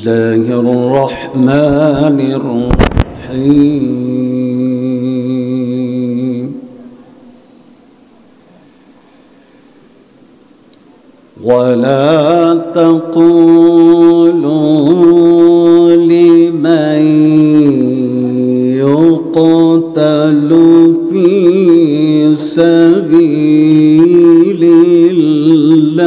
الله الرحمن الرحيم ولا تقولوا لمن يقتل في سبيل الله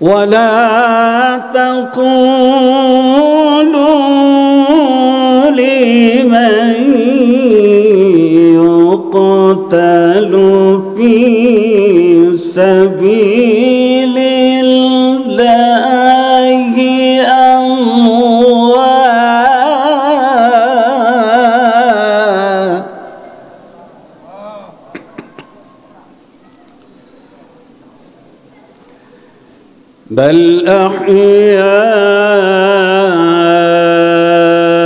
ولا تقولوا لمن يقتل في سبيل الله أموات بل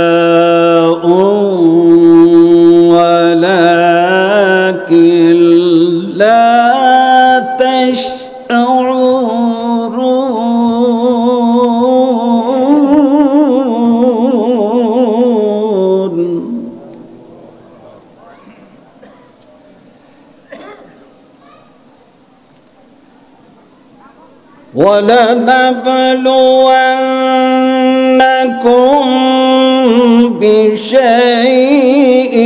أحياء ولكن لا تشعرون ولنبلونكم بشيء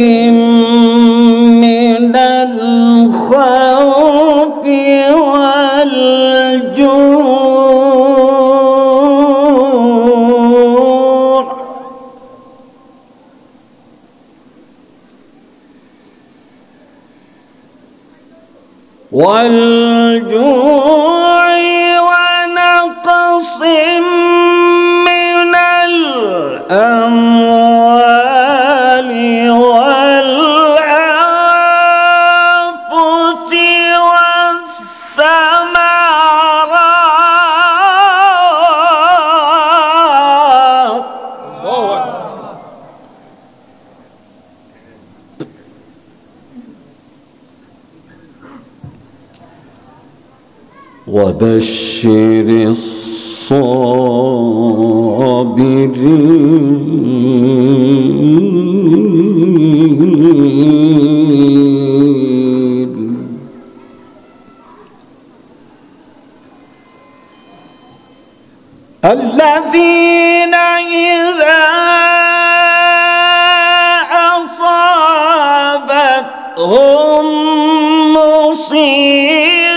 من الخوف والجوع ونقص من الأموال والأنفس والثمرات وبشر الصابرين الذين إذا أصابتهم مصيبة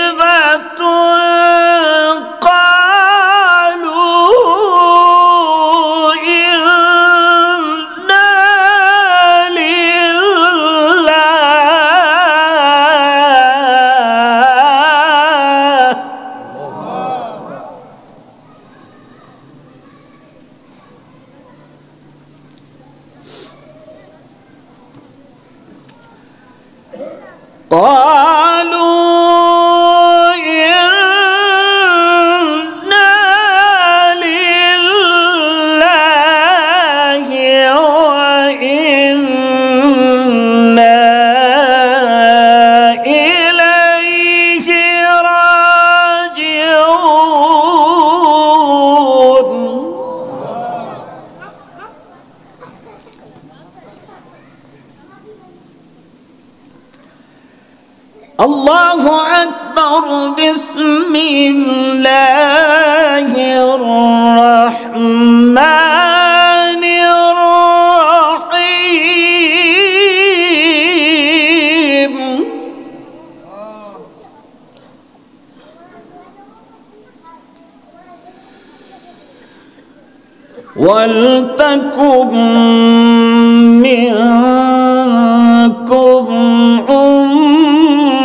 قالوا إنا لله قالوا إنا لله وإنا إليه راجعون الله أكبر بسم الله الرحمن الرحيم ولتكن منكم أمة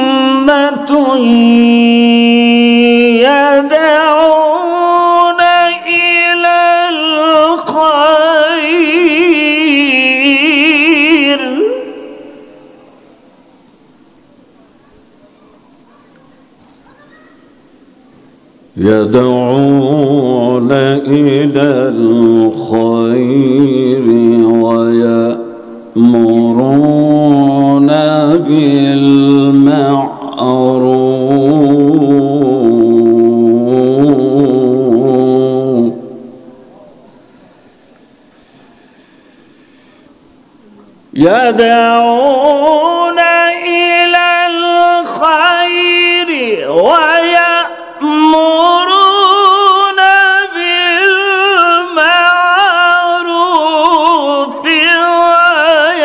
يدعون إلى الخير يدعون إلى الخير ويأمرون ويأمرون بالمعروف يدعون إلى الخير ويأمرون بالمعروف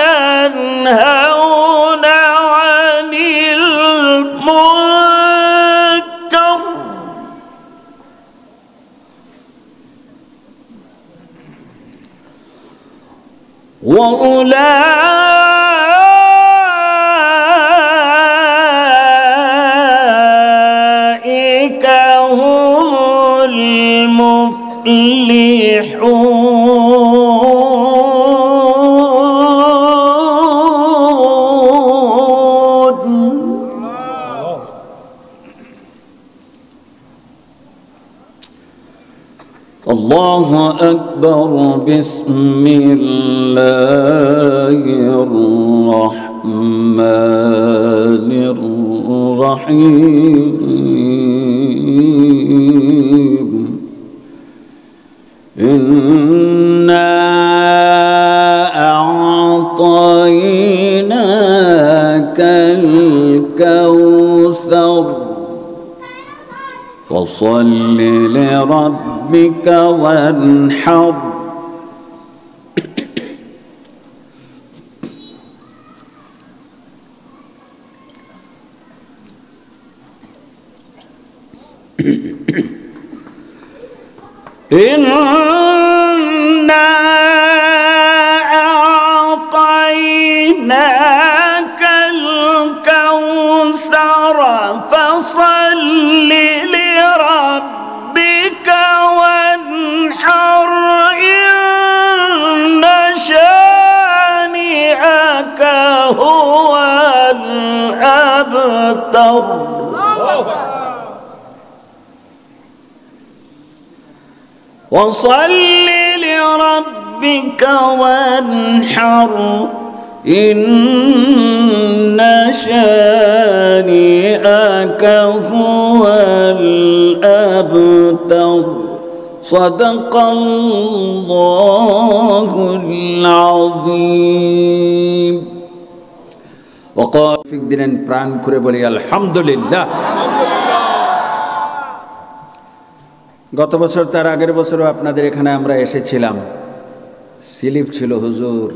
وينهون عن المنكر وأولئك هم المفلحون. الله أكبر. بسم الله الرحمن الرحيم. إنا أعطيناك الكوثر فصل لربك وانحر. إنا أعطيناك الكوثر فصل لربك وانحر. إن شانئك هو الأبتر. وصل لربك وانحر. إن شانئك هو الأبتر. صدق الله العظيم. وقال ফিক দিলেন প্রাণ করে বলি আলহামদুলিল্লাহ। গত বছর তার আগের বছরও আপনাদের এখানে আমরা এসেছিলাম। স্লিপ ছিল হুজুর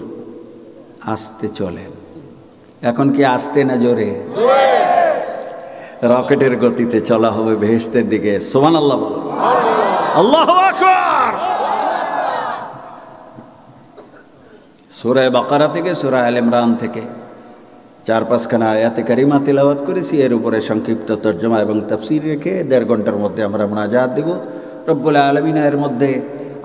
আস্তে চলেন। এখন কি আস্তে না জোরে? রকেটের গতিতে চলা হবে বেহেশতের দিকে। সুবহানাল্লাহ বলো। আল্লাহু আকবার। সূরা বাকারা থেকে সূরা আলে ইমরান থেকে 4-5খানা আয়াতে কারিমা তিলাওয়াত করেছি। এর উপরে সংক্ষিপ্ত তর্জমা এবং তাফসীর রেখে 1.5 ঘন্টার মধ্যে আমরা মুনাজাত দেব। রব্বুল আলামিন এর মধ্যে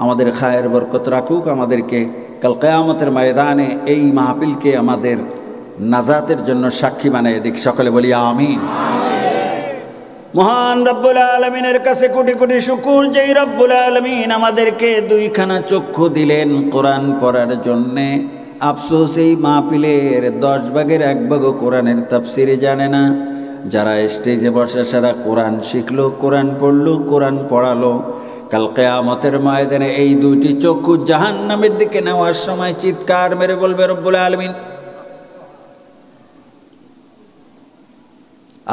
আমাদের খায়ের বরকত রাখুক। আমাদেরকে কাল কিয়ামতের ময়দানে এই মাহফিলকে আমাদের নাজাতের জন্য সাক্ষী বানিয়ে দিক। সকলে বলি আমিন। মহান রব্বুল আলামিনের কাছে কোটি কোটি শুকর, যেই রব্বুল আলামিন আমাদেরকে 2খানা চক্ষু দিলেন কোরআন পড়ার জন্যে। আফসোস এই মাহফিলের 10 ভাগের 1 ভাগও কোরআনের তাফসীরে জানে না। যারা স্টেজে বসে সারা কোরআন শিখলো, কোরআন পড়লো, কোরআন পড়ালো, কাল কিয়ামতের ময়দানে এই 2টি চক্ষু জাহান্নামের দিকে নেওয়ার সময় চিৎকার মেরে বলবে রব্বুল আলামিন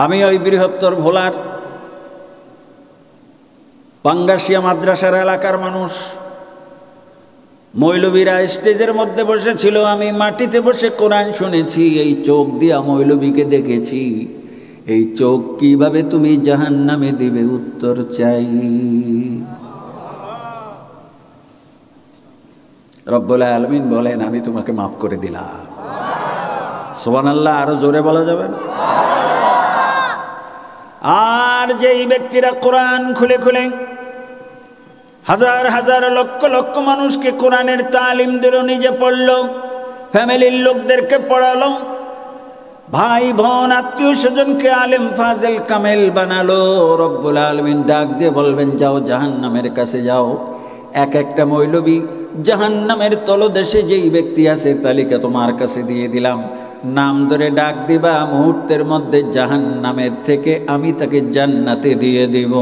আমি ওই বৃহত্তর ভোলার পাঙ্গাসিয়া মাদ্রাসার এলাকার মানুষ, মৌলবীরা স্টেজের মধ্যে বসেছিল, আমি মাটিতে বসে কোরআন শুনেছি, এই চোখ দিয়া মৌলবীকে দেখেছি, এই চোখ কিভাবে তুমি জাহান্নামে দিবে উত্তর চাই। রব্বুল আলামিন বলেন আমি তোমাকে মাফ করে দিলাম। সুবহানাল্লাহ, আরো জোরে বলা যাবে না? আর যেই ব্যক্তিরা কোরআন খুলে খুলে হাজার হাজার লক্ষ লক্ষ মানুষকে কোরআনের তালিম দিল, নিজে পড়ল, ফ্যামিলির লোকদেরকে পড়ালো, ভাই বোন আত্মীয় স্বজনকে আলেম ফাজেল কামেল বানালো, রব্বুল আলামিন ডাক দিয়ে বলবেন যাও জাহান্নামের কাছে যাও। এক একটা মৌলবী জাহান্নামের তলদেশে যেই ব্যক্তি আছে তালিকা তোমার কাছে দিয়ে দিলাম, নাম ধরে ডাক দিবা, মুহূর্তের মধ্যে জাহান্নামের থেকে আমি তাকে জান্নাতে দিয়ে দিব।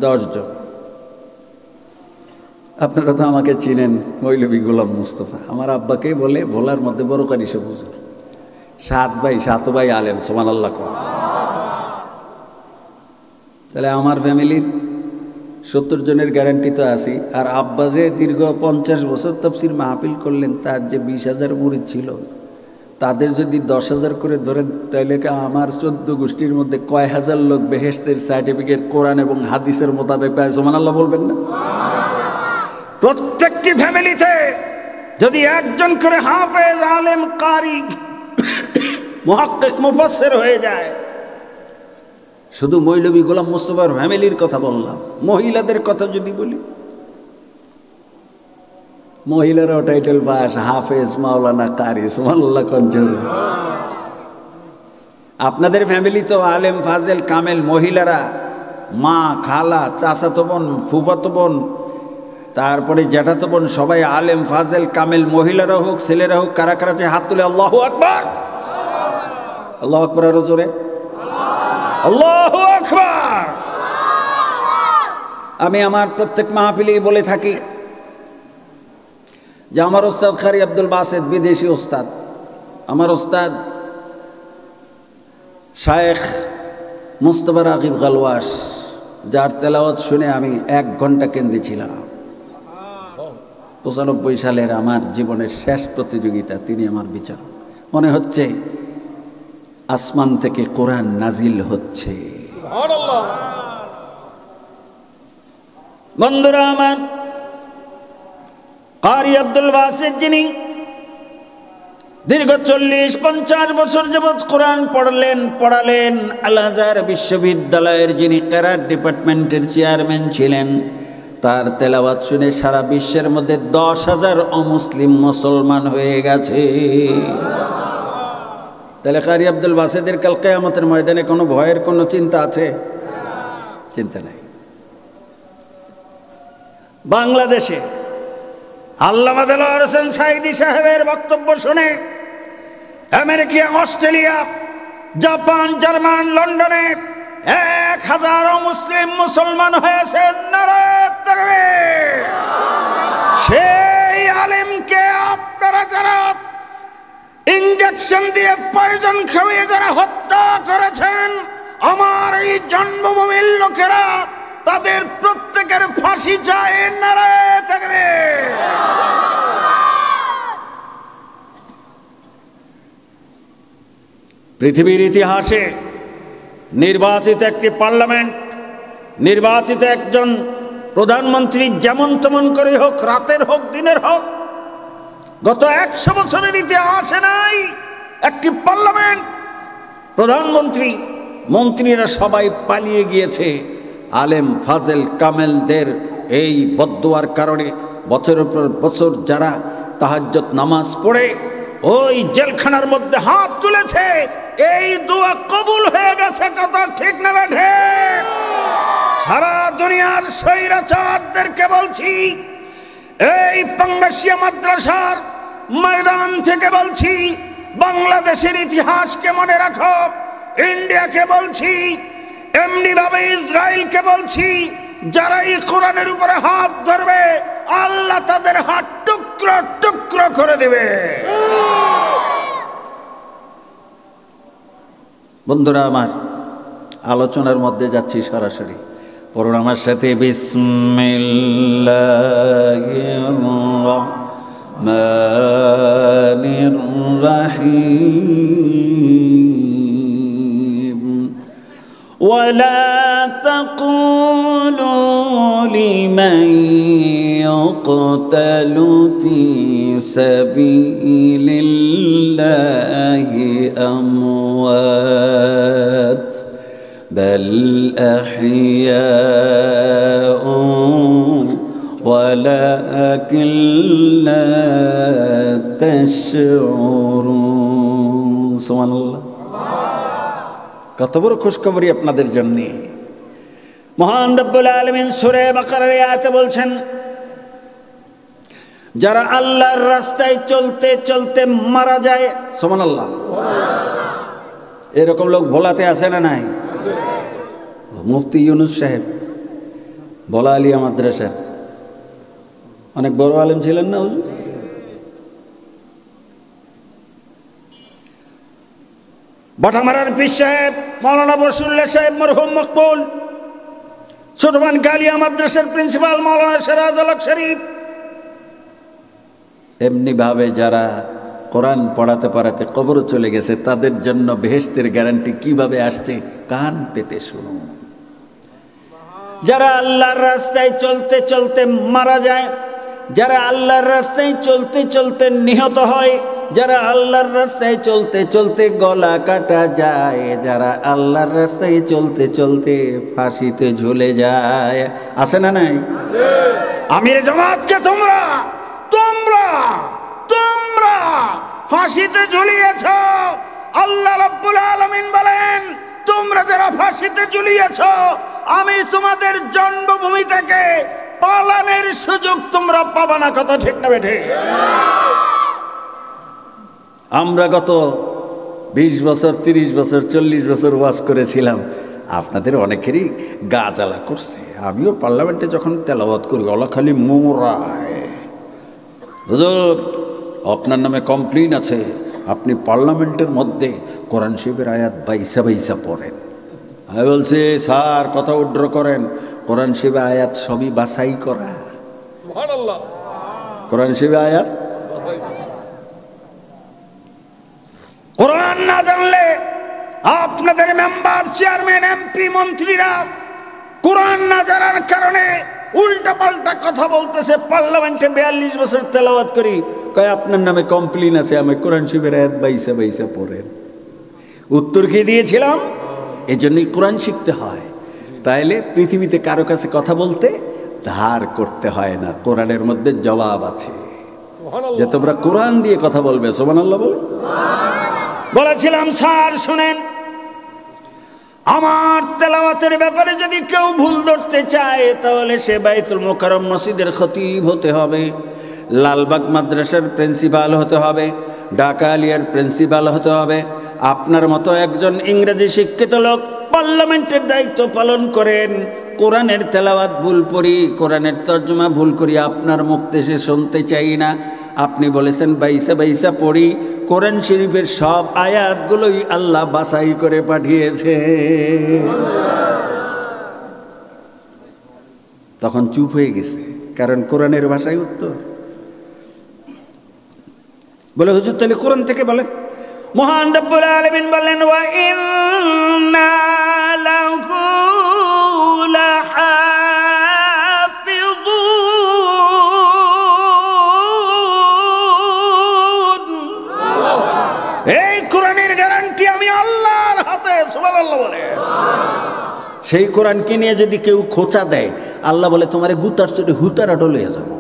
10 জন। আপনারা তো আমাকে চিনেন, মৌলভী গোলাম মুস্তফা। আমার আব্বাকেই বলে ভোলার মধ্যে বড় কারি সে হুজুর। 7 ভাই আলেম, সুবহানাল্লাহ। তাহলে আমার ফ্যামিলির 70 জনের গ্যারান্টি তো আছি। আর আব্বা যে দীর্ঘ 50 বছর তাফসীর মাহফিল করলেন, তার যে 20,000 মুরিদ ছিল, তাদের যদি 10,000 করে ধরেন, তাহলে আমার 14 গোষ্ঠীর মধ্যে কয় হাজার লোক বেহেশতের সার্টিফিকেট কোরআন এবং হাদিসের মোতাবেক পায়? সুবহানাল্লাহ বলবেন না? প্রত্যেকটি ফ্যামিলিতে যদি একজন করে হাফেজ, আলেম, কারি, মুহাক্কিক, মুফাসসির হয়ে যায়। শুধু মৌলভী গোলাম মুস্তফার ফ্যামিলির কথা বললাম, মহিলাদের কথা যদি বলি, মহিলারাও টাইটেল পাস, হাফেজ, মাওলানা, কারি। সুবহানাল্লাহ। আপনাদের ফ্যামিলি তো আলেম, ফাজেল, কামেল, মহিলারা মা, খালা, চাচাতো বোন, ফুফাতো বোন, তারপরে জ্যাঠাতো বোন, সবাই আলেম, ফাজেল, কামেল, মহিলারা হোক ছেলেরা হোক। কারা কারা যে হাত তুলে আল্লাহু আকবার, আল্লাহু আকবার, আরো জোরে আল্লাহু আকবার। আমি আমার প্রত্যেক মাহফিলেই বলে থাকি যে আমার ওস্তাদ কারি আব্দুল বাসেত, বিদেশি ওস্তাদ, আমার ওস্তাদ শায়েখ মুস্তাফা রাগিব গালওয়াস, যার তেলাওয়াত শুনে আমি 1 ঘন্টা কেঁদেছিলাম। 95 সালের আমার জীবনের শেষ প্রতিযোগিতা, তিনি আমার বিচার। মনে হচ্ছে আসমান থেকে কোরআন নাজিল হচ্ছে। বন্ধুরা আমার, কারি আব্দুল বাসিত যিনি দীর্ঘ 40-50 বছর যাবৎ কোরআন পড়ালেন, আল আজহার বিশ্ববিদ্যালয়ের যিনি কেরাত ডিপার্টমেন্টের চেয়ারম্যান ছিলেন, তার তেলাওয়াত শুনে সারা বিশ্বের মধ্যে 10,000 অমুসলিম মুসলমান হয়ে গেছে। তাহলে কারি আব্দুল বাসিতের কাল কিয়ামতের ময়দানে কোনো ভয়ের কোনো চিন্তা আছে? চিন্তা নাই। বাংলাদেশে আল্লামা দেলোয়ার হোসেন সাঈদী সাহেবের বক্তব্য শুনে আমেরিকা, অস্ট্রেলিয়া, জাপান, জার্মান, লন্ডনে 1000 মুসলিম মুসলমান হয়েছে। নারায়ে তাকবীর। সেই আলেমকে আপনারা যারা ইনজেকশন দিয়ে পয়জন খাইয়ে যারা হত্যা করেছেন, আমার এই জন্মভূমির লোকেরা তাদের প্রত্যেকের ফাঁসি চায়। নারায়ে তাকবীর। পৃথিবীর ইতিহাসে নির্বাচিত একটি পার্লামেন্ট, নির্বাচিত একজন প্রধানমন্ত্রী যেমন তেমন করে হোক, রাতের হোক দিনের হোক, গত 100 বছরের ইতিহাসে নাই একটি পার্লামেন্ট প্রধানমন্ত্রী, মন্ত্রীরা সবাই পালিয়ে গিয়েছে আলেম, ফাজেল, কামেলদের এই বদদুয়ার কারণে। বছরের পর বছর যারা তাহাজ্জুদ নামাজ পড়ে ওই জেলখানার মধ্যে হাত তুলেছে, এই দোয়া কবুল হয়ে গেছে। কথা ঠিক না বেঠে? সারা দুনিয়ার স্বৈরাচারদেরকে বলছি, এই পাঙ্গাসিয়া মাদ্রাসার ময়দান থেকে বলছি, বাংলাদেশের ইতিহাসকে মনে রাখো। ইন্ডিয়াকে বলছি, এমনি ভাবে ইসরায়েলকে বলছি, যারা এই কোরআনের উপরে হাত ধরবে, আল্লাহ তাদের হাত টুকরো টুকরো করে দেবে। বন্ধুরা আমার, আলোচনার মধ্যে যাচ্ছি সরাসরি। পড়ুন আমার সাথে, বিসমিল্লাহির রহমানির রহিম। ওয়ালা তাকুলু লিমান ইউকতালু ফি সাবিলিল্লাহি আমওয়াত বাল আহইয়াউ ওয়ালাকিন লা তাশউরুন। সুবহানাল্লাহ। কত বড় খুশখবরি আপনাদের জন্য। মহান রব্বুল আলামিন সূরা বাকারার আয়াতে বলছেন, যারা আল্লাহর রাস্তায় চলতে চলতে মারা যায়, সুবহানাল্লাহ, এরকম লোক ভোলাতে আছে না নাই? মুফতি ইউনুস সাহেব ভোলা আলিয়া মাদ্রাসার অনেক বড় আলেম ছিলেন না হুজুর? বটামারার পীর সাহেব মাওলানা বসুল্লাহ সাহেব মরহুম মকবুল, ছোটবান কালিয়া মাদ্রাসার প্রিন্সিপাল মাওলানা সিরাজ আল হক শরীফ, এমনি ভাবে যারা কোরআন পড়াতে পড়াতে কবর চলে গেছে, তাদের জন্য বেহেশতের গ্যারান্টি কিভাবে আসছে কান পেতে শুনুন। যারা আল্লাহর রাস্তায় চলতে চলতে মারা যায়, যারা আল্লাহর রাস্তায় চলতে চলতে নিহত হয়, যারা আল্লাহর রাস্তায় চলতে চলতে গলা কাটা যায়, যারা আল্লাহর রাস্তায় চলতে চলতে ফাঁসিতে ঝুলে যায়, আছে না নাই? আমির জামাতকে তোমরা তোমরা তোমরা ফাঁসিতে ঝুলিয়েছ। আল্লাহ রাব্বুল আলামিন বলেন, তোমরা যারা ফাঁসিতে ঝুলিয়েছ, আমি তোমাদের জন্মভূমি থেকে পালানোর সুযোগ তোমরা পাবা না। কথা ঠিক না বেঠে? আমরা গত 20 বছর 30 বছর 40 বছর ওয়াজ করেছিলাম, আপনাদের অনেকেরই গা জ্বালা করছে। আমিও পার্লামেন্টে যখন তেলাওয়াত করি গলা খালি মোরায়, হুজুর আপনার নামে কমপ্লেইন আছে, আপনি পার্লামেন্টের মধ্যে কোরআন শরীফের আয়াত বাইসা বাইসা পড়েন। আমি বলছি স্যার কথা উড্র করেন, কোরআন শরীফের আয়াত সবই বাছাই করা। সুবহানাল্লাহ, কোরআন শরীফের আয়াত কোরআন না জানলে আপনাদের মেম্বার চেয়ারম্যান এমপি মন্ত্রীরা কোরআন না জানার কারণে উল্টা পাল্টা কথা বলতেছে। পার্লামেন্টে 42 বছর তেলাওয়াত করি, কয় আপনার নামে কমপ্লেইন আছে, আমি কোরআন শরীফের আয়াত বাইসা বাইসা পড়েন। উত্তর কি দিয়েছিলাম? এই জন্যই কোরআন শিখতে হয়, তাইলে পৃথিবীতে কারো কাছে কথা বলতে ধার করতে হয় না। কোরআনের মধ্যে জবাব আছে যে তোমরা কোরআন দিয়ে কথা বলবে। সুবহানাল্লাহ বলে বলেছিলাম, স্যার শুনেন, আমার তেলাওয়াতের ব্যাপারে যদি কেউ ভুল ধরতে চায়, তাহলে সে বাইতুল মুকাররম মসজিদের খতিব হতে হবে, লালবাগ মাদ্রাসার প্রিন্সিপাল হতে হবে, ঢাকা আলিয়ার প্রিন্সিপাল হতে হবে। আপনার মতো একজন ইংরেজি শিক্ষিত লোক পার্লামেন্টের দায়িত্ব পালন করেন, কোরআনের তেলাওয়াত ভুল পড়ি, কোরআনের তর্জমা ভুল করি, আপনার মুখ থেকে শুনতে চাই না। আপনি বলেছেন বাইসা বাইসা পড়ি, কোরআন শরীফের সব আয়াতগুলোই আল্লাহ বাছাই করে পাঠিয়েছে। তখন চুপ হয়ে গেছে, কারণ কোরআনের ভাষায় উত্তর। বলে হুজুর তাহলে কোরআন থেকে বলেন। মহান রব্বুল আলামিন বলেন, ওয়া ইন্না লাহু লাহাফিযুন। এই কোরআনের গ্যারান্টি আমি আল্লাহর হাতে। সুবহানাল্লাহ বলে। সেই কোরআনকে নিয়ে যদি কেউ খোঁচা দেয়, আল্লাহ বলে তোমারে গুতার চোটে হুতারা ডলে যাবো।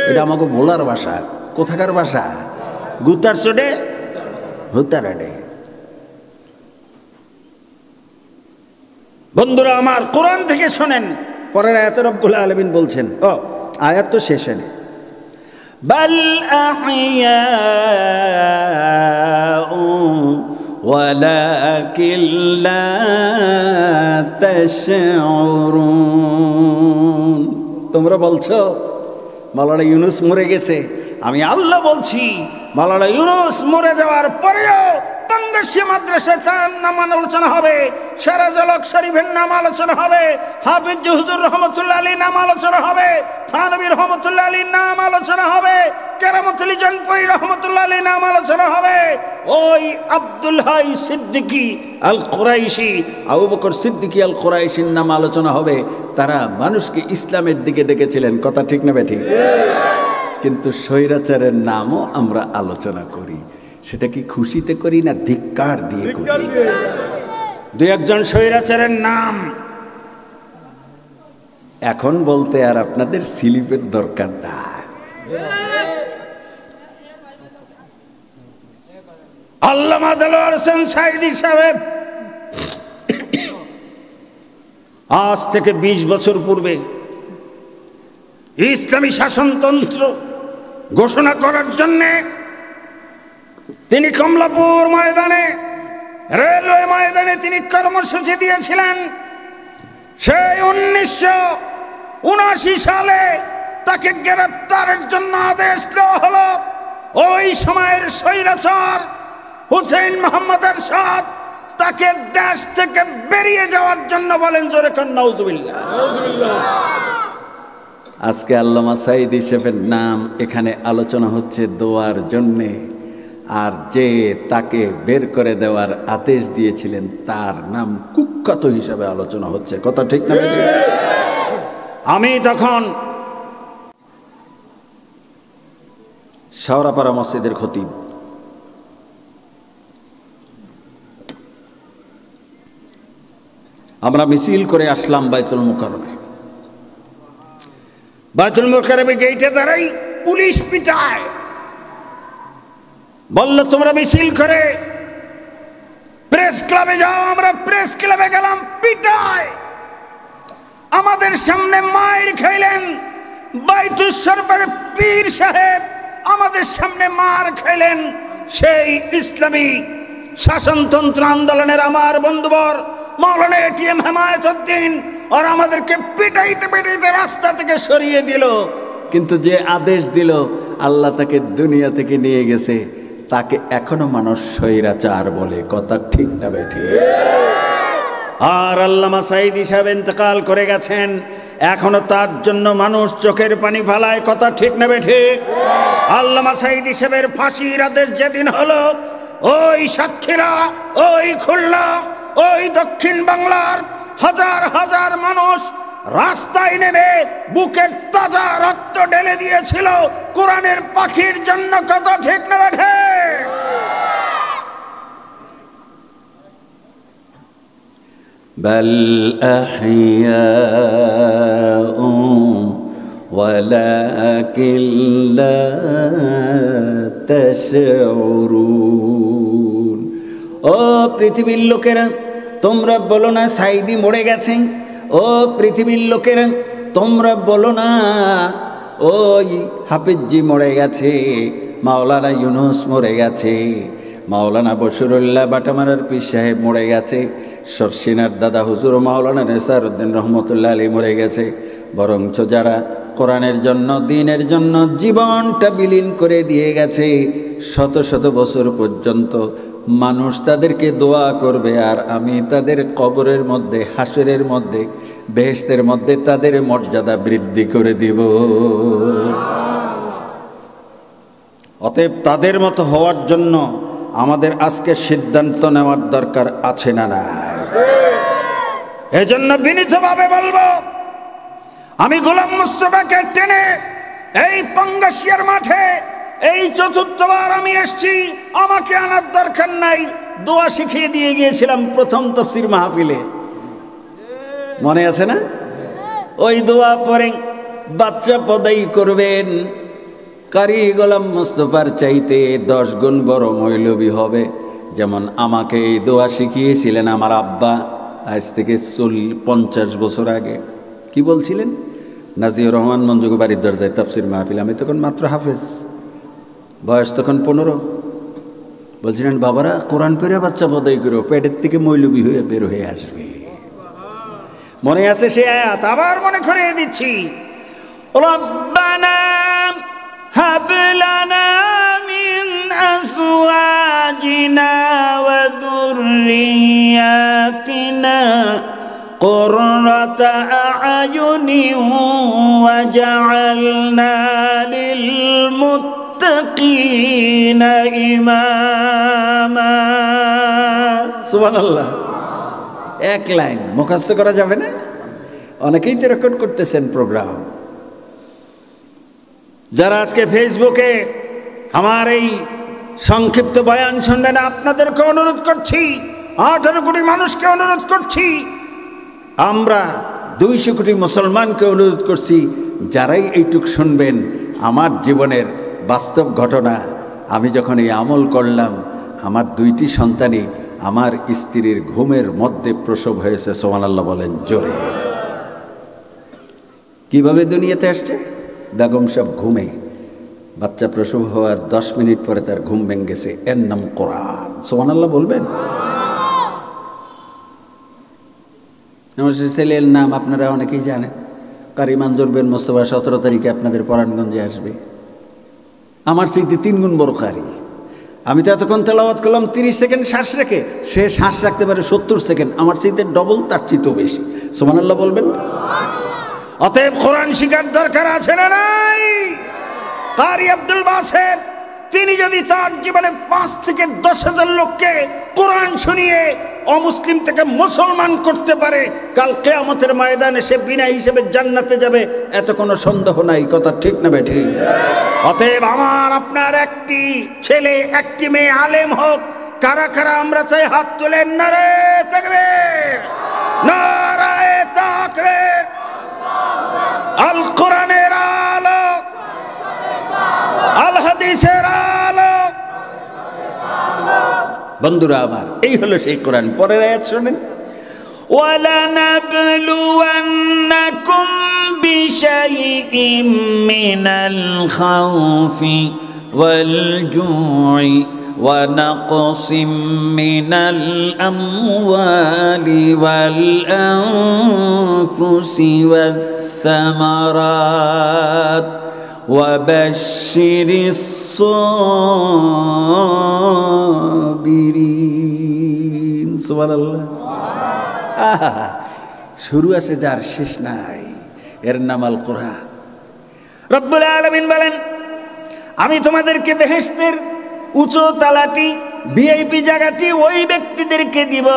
এটা আমাকে বলার ভাষা। কোথাকার ভাষা? গুতার চোটে হুতারা ডে। বন্ধুরা আমার, কোরআন থেকে শোনেন, পরের আয়াতে রব্বুল আলামিন বলছেন, ও আয়াত তো শেষ হয়নি, বাল আহইয়াউ ওয়ালাকিন লা তাশউরুন। তোমরা বলছো মাওলানা ইউনুস মরে গেছে, আমি আল্লাহ বলছি মাওলানা ইউনুস মরে যাওয়ার পরেও বাংলাদেশি মাদ্রাসায় তার নাম আলোচনা হবে, সিরাজ আল হক শরীফের নাম আলোচনা হবে, হাফিজ হুজুর রহমতুল্লাহ আলী নাম আলোচনা হবে, থানবী রহমতুল্লাহ আলীর নাম আলোচনা হবে, কেরামতুল জনপুরি রহমতুল্লাহ আলী নাম আলোচনা হবে, ওই আব্দুল হাই সিদ্দিকী আল কুরাইশি, আবু বকর সিদ্দিকী আল কুরাইশির নাম আলোচনা হবে। তারা মানুষকে ইসলামের দিকে ডেকেছিলেন। কথা ঠিক না বেঠিক? কিন্তু স্বৈরাচারের নামও আমরা আলোচনা করি। সেটা কি খুশিতে করি না ধিক্কার দিয়ে করি? দুই একজন স্বৈরাচারের নাম এখন বলতে আর আপনাদের স্লিপের দরকার নাই। আল্লামা দেলোয়ার হোসেন সাইদি সাহেব, আজ থেকে 20 বছর পূর্বে ইসলামী শাসনতন্ত্র ঘোষণা করার জন্যে তিনি কমলাপুর ময়দানে, রেলওয়ে ময়দানে তিনি কর্মসূচি দিয়েছিলেন। সেই 1979 সালে তাকে গ্রেপ্তারের জন্য আদেশ দেওয়া হলো। ওই সময়ের স্বৈরাচার হুসেইন মোহাম্মদ এরশাদ তাকে দেশ থেকে বেরিয়ে যাওয়ার জন্য বলেন, জোরে কান নাউজুবিল্লাহ। আজকে আল্লামা সাঈদী শেফের নাম এখানে আলোচনা হচ্ছে দোয়ার জন্যে, আর যে তাকে বের করে দেওয়ার আদেশ দিয়েছিলেন তার নাম কুখ্যাত হিসাবে আলোচনা হচ্ছে। কথা ঠিক না? আমি তখন শাওরাপাড়া মসজিদের খতিব। আমরা মিছিল করে আসলাম বাইতুল মুকাররমে। বাইতুল মুকাররমে গেইটে দাঁড়াই, পুলিশ পিটায়, বলল তোমরা মিছিল করে প্রেস ক্লাবে যাও। আমরা প্রেস ক্লাবে গেলাম, পিটায়, আমাদের সামনে মায়ের খাইলেন। বাইতুল শরফের পীর সাহেব আমাদের সামনে মার খাইলেন। সেই ইসলামী শাসনতন্ত্র আন্দোলনের আমার বন্ধুবর মাওলানা এটিএম হেমায়েতুদ্দিন আর আমাদেরকে পিটাইতে পিটাইতে রাস্তা থেকে সরিয়ে দিল। কিন্তু যে আদেশ দিল আল্লাহ তাকে দুনিয়া থেকে নিয়ে গেছে, তাকে এখনো মানুষ স্বৈরাচার বলে। কথা ঠিক না বেঠিক? আর আল্লামা সাঈদী সাহেব ইন্তেকাল করে গেছেন, এখনো তার জন্য মানুষ চোখের পানি ফেলায়। কথা ঠিক না বেঠিক? আল্লামা সাঈদী সাহেবের ফাঁসির আদেশ যেদিন হলো, ওই সাতক্ষীরা, ওই খুলনা, ওই দক্ষিণ বাংলার হাজার হাজার মানুষ রাস্তায় নেমে বুকের তাজা রক্ত ঢেলে দিয়েছিল কোরআনের পাখির জন্য। কথা ঠিক না বেঠিক? بل أحياء ولكن لا تشعرون। ও পৃথিবীর লোকেরা, তোমরা বলো না সাঈদী মরে গেছে। ও পৃথিবীর লোকেরা, তোমরা বলো না ওই হাফিজজি মরে গেছে, মাওলানা ইউনুস মরে গেছে, মাওলানা বশিরুল্লাহ বাটামারার পীর সাহেব মরে গেছে, শর্ষিনার দাদা হুজুর মাওলানা নেসারউদ্দিন রহমতুল্লাহ আলী মরে গেছে। বরঞ্চ যারা কোরআনের জন্য, দ্বীনের জন্য জীবনটা বিলীন করে দিয়ে গেছে, শত শত বছর পর্যন্ত মানুষ তাদেরকে দোয়া করবে, আর আমি তাদের কবরের মধ্যে, হাসরের মধ্যে, বেহেশতের মধ্যে তাদের মর্যাদা বৃদ্ধি করে দিব। অতএব তাদের মতো হওয়ার জন্য আমাদের আজকে সিদ্ধান্ত নেওয়ার দরকার আছে না না? এজন্য বিনীতভাবে বলবো, আমি গোলাম মুস্তাফাকে টেনে এই পঙ্গাশিয়ার মাঠে এই চতুর্থবার আমি এসছি, আমাকে আনার দরকার নাই। দোয়া শিখিয়ে দিয়ে গিয়েছিলাম প্রথম তাফসীর মাহফিলে, মনে আছে না? ওই দোয়া পরে বাচ্চা পদাই করবেন, কারি গোলাম মুস্তাফার চাইতে 10 গুণ বড় মৌলবী হবে। যেমন আমাকে এই দোয়া শিখিয়েছিলেন আমার আব্বা আজ থেকে 50 বছর আগে। কি বলছিলেন? নাজিউর রহমান মঞ্জুগো বাড়ির দরজায় তাফসীর মাহফিল, আমি তখন মাত্র হাফেজ, বয়স তখন 15। বলছিলেন বাবারা কোরআন পড়ে বাচ্চা পদাই করো, পেটের থেকে মৌলবী হয়ে বের হয়ে আসবে। মনে আছে সে আয়াত? আবার মনে করিয়ে দিচ্ছি, রব্বানা হাব লানা মিন আজওয়াজিনা ওয়া যুররিয়াতিনা কুররাতা আ'য়ুনিন ওয়াজআলনা লিল মুত্তাকিনা ইমামা। সুবহানাল্লাহ। এক লাইন মুখস্থ করা যাবে না? অনেকেই তো রেকর্ড করতেছেন প্রোগ্রাম। যারা আজকে ফেসবুকে আমার এই সংক্ষিপ্ত বয়ান শুনবেন, আপনাদেরকে অনুরোধ করছি, 18 কোটি মানুষকে অনুরোধ করছি, আমরা 200 কোটি মুসলমানকে অনুরোধ করছি, যারাই এইটুক শুনবেন, আমার জীবনের বাস্তব ঘটনা। আমি যখন এই আমল করলাম, আমার 2টি সন্তানই আমার স্ত্রীর ঘুমের মধ্যে প্রসব হয়েছে। সুবহানাল্লাহ বলেন জোরে। কিভাবে দুনিয়াতে আসছে? বেগম সব ঘুমে, বাচ্চা প্রসব হওয়ার 10 মিনিট পরে তার ঘুম ভেঙে গেছে, এর নাম কোরআন। সুবহানাল্লাহ বলবেন? আমার ছেলের নাম আপনারা অনেকেই জানেন, কারি মঞ্জুর বিন মোস্তফা। 17 তারিখে আপনাদের পরাণগঞ্জে আসবে। আমার চাইতে 3 গুণ বড় কারি। আমি তো এতক্ষণ তেলাওয়াত করলাম 30 সেকেন্ড শ্বাস রেখে, সে শ্বাস রাখতে পারে 70 সেকেন্ড। আমার চাইতে ডবল, তার চাইতেও বেশি। সুবহানাল্লাহ বলবেন? অতএব কোরআন শিখার দরকার আছে না নাই? কারি আব্দুল বাসেত তিনি যদি তার জীবনে 5 থেকে 10,000 লোককে কোরআন শুনিয়ে অমুসলিম থেকে মুসলমান করতে পারে, কাল কিয়ামতের ময়দানে সে বিনা হিসেবে জান্নাতে যাবে, এত কোনো সন্দেহ নাই। কথা ঠিক না বেঠি? অতএব আমার আপনার একটি ছেলে একটি মেয়ে আলেম হোক। কারা কারা আমরা চাই হাত তোলেন। নারে তাকবীর, নারায়ে তাকবীর। আল কোরআনের আলো, আল হাদিসের আলো। বন্ধুরা আমার, এই হলো সেই কোরআন। পরের আয়াত শুনেন। وَلَنَبْلُوَنَّكُمْ بِشَيْءٍ مِّنَ الْخَوْفِ وَالْجُوعِ وَنَقْصٍ مِّنَ الْأَمْوَالِ وَالْأَنفُسِ وَالثَّمَرَاتِ وَبَشِّرِ الصَّابِرِينَ। সুবহানাল্লাহ। শুরু আছে যার, শেষ নাই। এর নাম আল কোরআন। রব্বুল আলামিন বলেন, আমি তোমাদেরকে বেহেশতের উঁচু তালাটি, ভিআইপি জায়গাটি ওই ব্যক্তিদেরকে দিব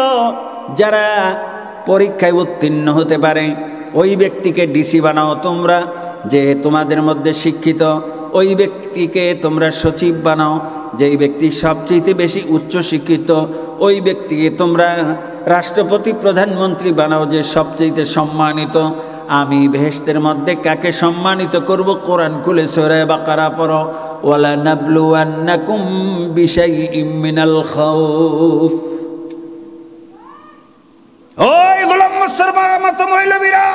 যারা পরীক্ষায় উত্তীর্ণ হতে পারে। ওই ব্যক্তিকে ডিসি বানাও তোমরা, যে তোমাদের মধ্যে শিক্ষিত। ওই ব্যক্তিকে তোমরা সচিব বানাও, যেই ব্যক্তি সবচেয়ে বেশি উচ্চ শিক্ষিত। ওই ব্যক্তিকে তোমরা রাষ্ট্রপতি প্রধানমন্ত্রী বানাও, যে সবচেয়ে সম্মানিত। আমি বেহেশতের মধ্যে কাকে সম্মানিত করব? কোরআন খুলে সূরা বাকারা পড়ো। ওয়ালা নাবলুওয়ান্নাকুম বিশাইইম মিনাল খাউফ। ওই গোলাম মুস্তাফার মতো মৌলবীরা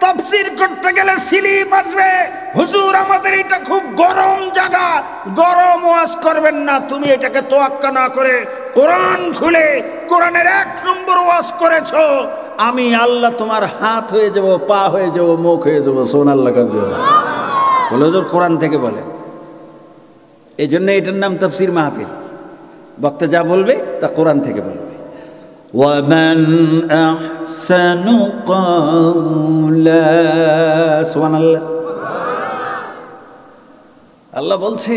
তাফসীর করতে গেলে স্লিপ আসবে। হুজুর আমাদের এটা খুব গরম জায়গা, গরম ওয়াজ করবেন না। তুমি এটাকে তোয়াক্কা না করে কোরআন খুলে কোরআনের 1 নম্বর ওয়াজ করেছো। আমি আল্লাহ তোমার হাত হয়ে যাব, পা হয়ে যাব, মুখ হয়ে যাব। সুবহানাল্লাহ বলে হুজুর কোরআন থেকে বলেন। এই জন্য এটার নাম তাফসীর মাহফিল। বক্তা যা বলবে তা কোরআন থেকে বলবে। وَمَنْ أَحْسَنُ قَوْلًا। সুবহানাল্লাহ। আল্লাহ বলছে,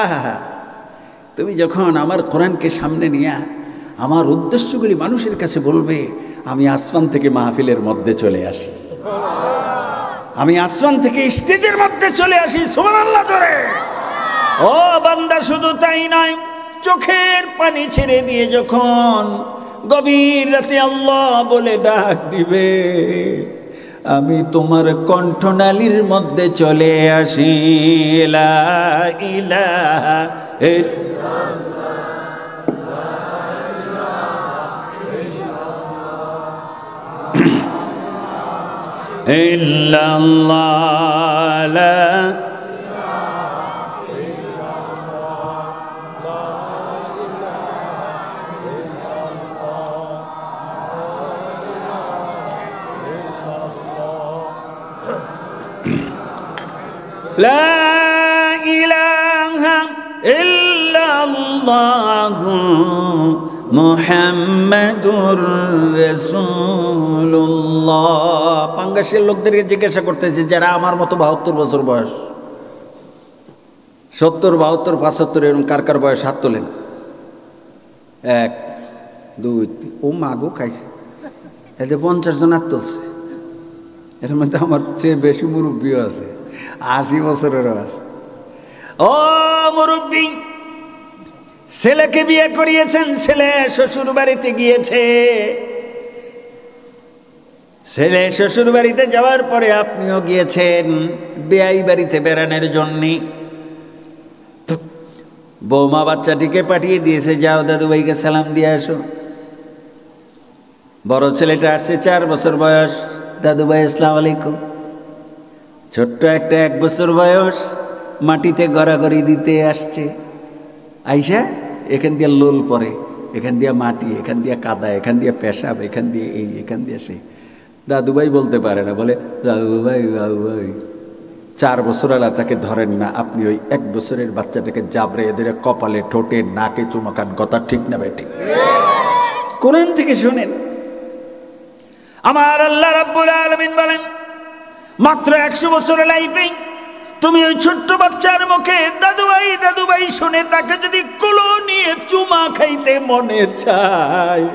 আহা, তুমি যখন আমার কোরআনকে সামনে নিয়ে আমার উদ্দেশ্যগুলি মানুষের কাছে বলবে, আমি আসমান থেকে মাহফিলের মধ্যে চলে আসি, আমি আসমান থেকে স্টেজের মধ্যে চলে আসি। সুবহানাল্লাহ জোরে। ও বান্দা, শুধু তাই নয়, চোখের পানি ছেড়ে দিয়ে যখন গভীর রাতে আল্লাহ বলে ডাক দিবে, আমি তোমার কণ্ঠনালীর মধ্যে চলে আসি। লা ইলাহা ইল্লাল্লাহ লা লা ইলাহা ইল্লাল্লাহ মুহাম্মাদুর রাসূলুল্লাহ। পাঙ্গাসের লোকদেরকে জিজ্ঞাসা করতেছে, যারা আমার মতো 72 বছর বয়স, 70, 72, 75 এরকম কার কার বয়স? হাত তোলেন। 1, 2, 3। ও মাগো খাইছে, এতে 50 জন হাত তুলছে। এর মধ্যে আমার চেয়ে বেশি মুরব্বীও আছে, 80 বছরেরও আছে। ও মুরব্বী, ছেলেকে বিয়ে করিয়েছেন, ছেলে শ্বশুর বাড়িতে গিয়েছে। ছেলে শ্বশুর বাড়িতে যাওয়ার পরে আপনিও গিয়েছেন বেয়াই বাড়িতে বেড়ানোর জন্যে। বৌমা বাচ্চাটিকে পাঠিয়ে দিয়েছে, যাও দাদু ভাইকে সালাম দিয়ে আসো। বড় ছেলেটা আসছে, 4 বছর বয়স। দাদু ভাই আসসালামু আলাইকুম। ছোট্ট একটা 1 বছর বয়স, মাটিতে গড়াগড়ি দিতে আসছে। আইসা এখান দিয়ে লোল পরে, এখান দিয়ে মাটি, এখান দিয়ে কাদা, এখান দিয়ে পেশাব, এখান দিয়ে এই, এখান দিয়ে সেই। দাদুভাই বলতে পারে না, বলে দাদুভাই দাদুভাই। 4 বছরের তাকে ধরেন না, আপনি ওই 1 বছরের বাচ্চাটাকে জাবরে এদের কপালে, ঠোঁটে, নাকে চুমাকান। কথা ঠিক না বেঠিক? কোরআন থেকে শোনেন। আমার আল্লাহ রাব্বুল আলামিন বলেন, মাত্র 100 বছরের লাইফে তুমি ওই ছোট্ট বাচ্চার মুখে দাদুভাই দাদুভাই শুনে তাকে যদি কোলে নিয়ে চুমা খাইতে মনে চায়,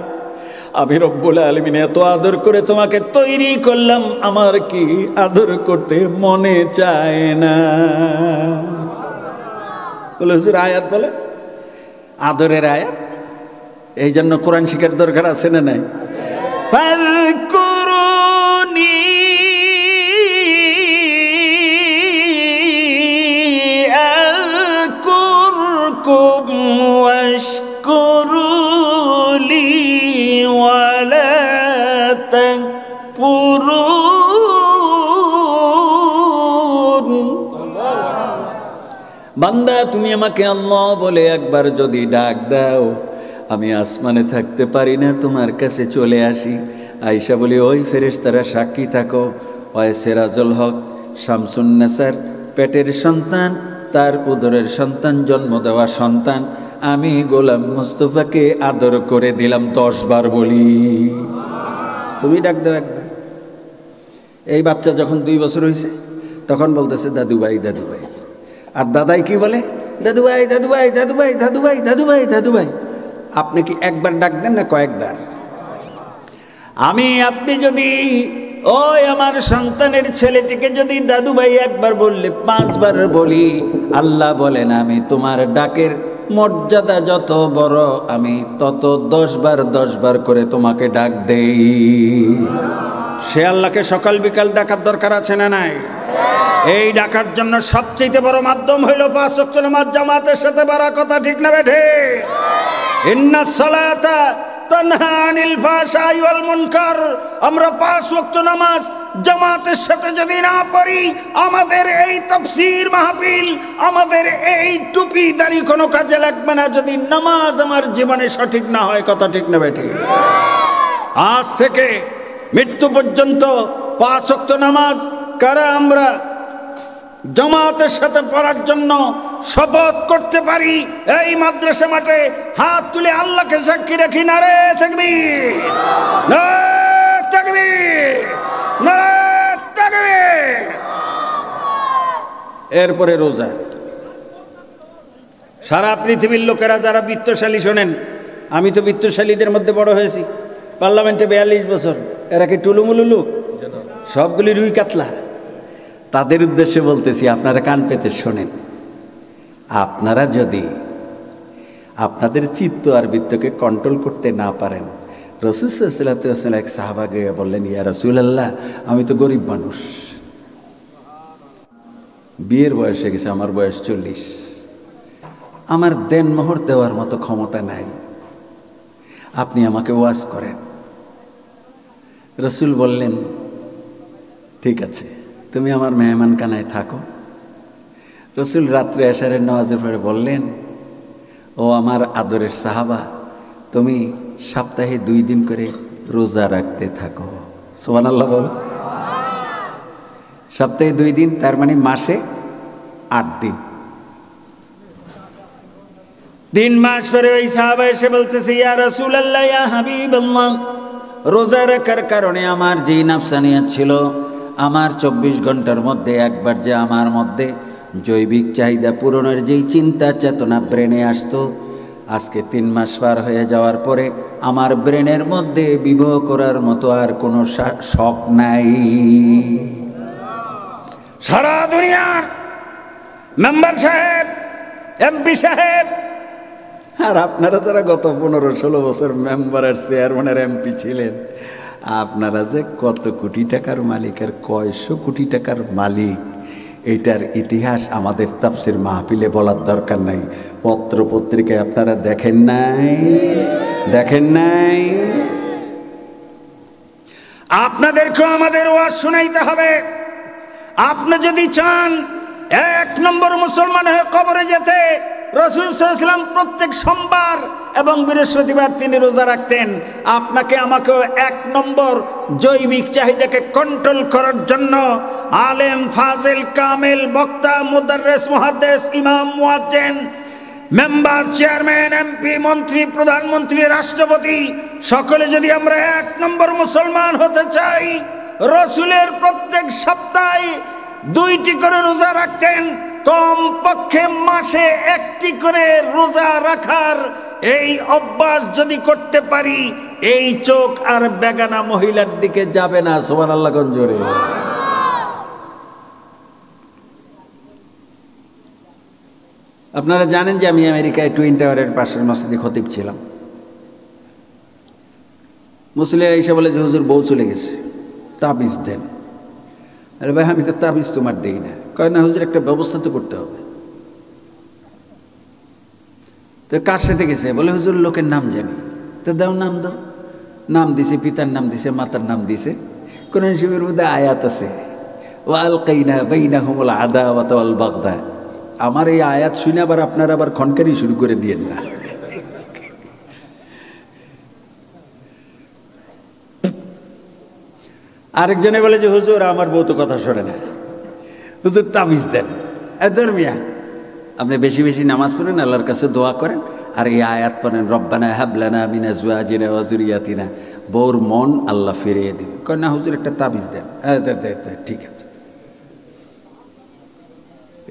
আমি রব্বুল আলামিন এত আদর করে তোমাকে তৈরি করলাম, আমার কি আদর করতে মনে চায় না? বলে হুজুর আয়াত বলে, আদরের আয়াত। এই জন্য কোরআন শিখার দরকার আছে না নাই? ফাযকুরুনি আযকুরকুম ওয়াশকুরুলি ওয়ালা তাকফুরুন। বান্দা তুমি আমাকে আল্লাহ বলে একবার যদি ডাক দাও, আমি আসমানে থাকতে পারি না, তোমার কাছে চলে আসি। আয়েশা বলি, ওই ফেরেশতারা সাক্ষী থাকো, ওই সিরাজুল হক শামসুন্নেসার পেটের সন্তান, তার উদরের সন্তান, জন্ম দেওয়া সন্তান, আমি গোলাম মুস্তফাকে আদর করে দিলাম 10 বার বলি। তুমি ডাক দাও একবার। এই বাচ্চা যখন 2 বছর হয়েছে তখন বলতেছে দাদুভাই দাদুভাই। আর দাদাই কি বলে? দাদুভাই দাদুভাই দাদুভাই দাদুভাই দাদুভাই দাদুভাই। আপনি কি একবার ডাক দেন না কয়েকবার? আমি আপনি যদি ওই আমার সন্তানের ছেলেটিকে যদি দাদুভাই একবার বললে 5 বার বলি, আল্লাহ বলেন আমি তোমার ডাকের মর্যাদা যত বড়, আমি তত 10 বার করে তোমাকে ডাক দেই। সে আল্লাহকে সকাল বিকাল ডাকার দরকার আছে না নাই? এই ডাকার জন্য সবচেয়ে বড় মাধ্যম হইল 5 ওয়াক্ত নামাজ জামাতের সাথে পড়া। কথা ঠিক না বেঠে? ইন্নাস সালাতা তানহা আনিল ফাহশাই ওয়াল মুনকার। আমরা 5 ওয়াক্ত নামাজ জামাতের সাথে যদি না পড়ি, আমাদের এই তাফসীর মাহফিল, আমাদের এই টুপি দাড়ি কোনো কাজে লাগবে না যদি নামাজ আমার জীবনে সঠিক না হয়। কথা ঠিক না বেঠে? আজ থেকে মৃত্যু পর্যন্ত 5 ওয়াক্ত নামাজ কারা আমরা জামাতের সাথে পড়ার জন্য শপথ করতে পারি, এই মাদ্রাসা মাঠে হাত তুলে আল্লাহকে সাক্ষী রাখি। নারে তাকবীর, নারে তাকবীর, নারে তাকবীর। এরপরে রোজা। সারা পৃথিবীর লোকেরা যারা বিত্তশালী, শোনেন, আমি তো বিত্তশালীদের মধ্যে বড় হয়েছি। পার্লামেন্টে 42 বছর। এরা কি টুলুমুলু লোক? সবগুলি রুই কাতলা। তাদের উদ্দেশ্যে বলতেছি, আপনারা কান পেতে শোনেন। আপনারা যদি আপনাদের চিত্ত আর বৃত্তকে কন্ট্রোল করতে না পারেন, রাসূল সাল্লাল্লাহু আলাইহি ওয়াসাল্লাম এক সাহাবা গিয়ে বললেন, ইয়া রাসূলুল্লাহ, আমি তো গরিব মানুষ, বিয়ের বয়স হয়ে গেছে, আমার বয়স 40, আমার দেনমোহর দেওয়ার মতো ক্ষমতা নাই, আপনি আমাকে ওয়াজ করেন। রাসূল বললেন, ঠিক আছে, তুমি আমার মেহমানখানায় থাকো। রাসূল রাত্রে এশারের নামাজের পরে বললেন, ও আমার আদরের সাহাবা, তুমি সপ্তাহে 2 দিন করে রোজা রাখতে থাকো। সুবহানাল্লাহ বলো। সপ্তাহে 2 দিন, তার মানে মাসে 8 দিন। 3 মাস পরে ওই সাহাবা এসে বলতেছে, ইয়া রাসূলুল্লাহ, ইয়া হাবিবাল্লাহ, রোজা রাখার কারণে আমার যেই নাফসানিয়াত ছিল, আমার 24 ঘন্টার মধ্যে একবার যে আমার মধ্যে জৈবিক চাহিদা পূরণের যেই চিন্তা চেতনা ব্রেনে আসতো, আজকে 3 মাস পার হয়ে যাওয়ার পরে আমার ব্রেনের মধ্যে বিবাহ করার মতো আর কোনো শখ নাই। সারা দুনিয়ার মেম্বার সাহেব, এমপি সাহেব, আর আপনারা যারা গত 15-16 বছর মেম্বারের, চেয়ারম্যানের, এমপি ছিলেন, আপনারা যে কত কোটি টাকার মালিক আর কয়শো কোটি টাকার মালিক, এটার ইতিহাস আমাদের তাফসীর মাহফিলে বলার দরকার নাই। পত্র পত্রিকায় আপনারা দেখেন নাই? দেখেন নাই? আপনাদেরকেও আমাদের ওয়াজ শুনাইতে হবে। আপনি যদি চান এক নম্বর মুসলমান হয়ে কবরে যেতে, রাসূল সাল্লাল্লাহু আলাইহি ওয়াসাল্লাম প্রত্যেক সোমবার এবং বৃহস্পতিবার তিনি রোজা রাখতেন। আপনাকে আমাকেও এক নম্বর জৈবিক চাহিদাকে কন্ট্রোল করার জন্য আলেম, ফাজিল, কামেল, বক্তা, মুদাররিস, মুহাদ্দিস, ইমাম, মুয়াজ্জিন, মেম্বার, চেয়ারম্যান, এমপি, মন্ত্রী, প্রধানমন্ত্রী, রাষ্ট্রপতি সকলে যদি আমরা এক নম্বর মুসলমান হতে চাই, রাসূলের প্রত্যেক সপ্তাহে 2টি করে রোজা রাখতেন। কমপক্ষে মাসে 1টি করে রোজা রাখার এই অভ্যাস যদি করতে পারি, এই চোখ আর বেগানা মহিলার দিকে যাবে না। সুবহানাল্লাহ জোরে। আপনারা জানেন যে আমি আমেরিকায় টুইন টাওয়ারের পাশের মসজিদে খতিব ছিলাম। মুসলিরা এসে বলে যে হুজুর বউ চলে গেছে, তাবিজ দেন। আরে ভাই, আমি তো তাবিজ তোমার দেই না। কয় না হুজুর, একটা ব্যবস্থা তো করতে হবে। তো কার সাথে গেছে? বলে হুজুর লোকের নাম জানি। তো দাও, নাম দাও। নাম দিছে, পিতার নাম দিছে, মাতার নাম দিছে। কোরআন শরীফের মধ্যে আয়াত আছে, ওয়া আলকাইনা বাইনাহুমুল আদাওয়াতা ওয়াল বাগদা। আমার এই আয়াত শুনে আবার আপনারা আবার খনকারি শুরু করে দিয়েন না। আরেকজনে বলে যে হুজুর আমার বউ তো কথা শোনে না, হুজুর তাবিজ দেন। মিয়া, আপনি বেশি বেশি নামাজ পড়েন, আল্লাহর কাছে দোয়া করেন, আর এই আয়াত পড়েন, রব্বানা হাব লানা মিন আজওয়াজিনা ওয়া যুররিয়াতিনা। বউর মন আল্লাহ ফিরিয়ে দিবে। কয় না হুজুর, একটা তাবিজ দেন। ঠিক আছে।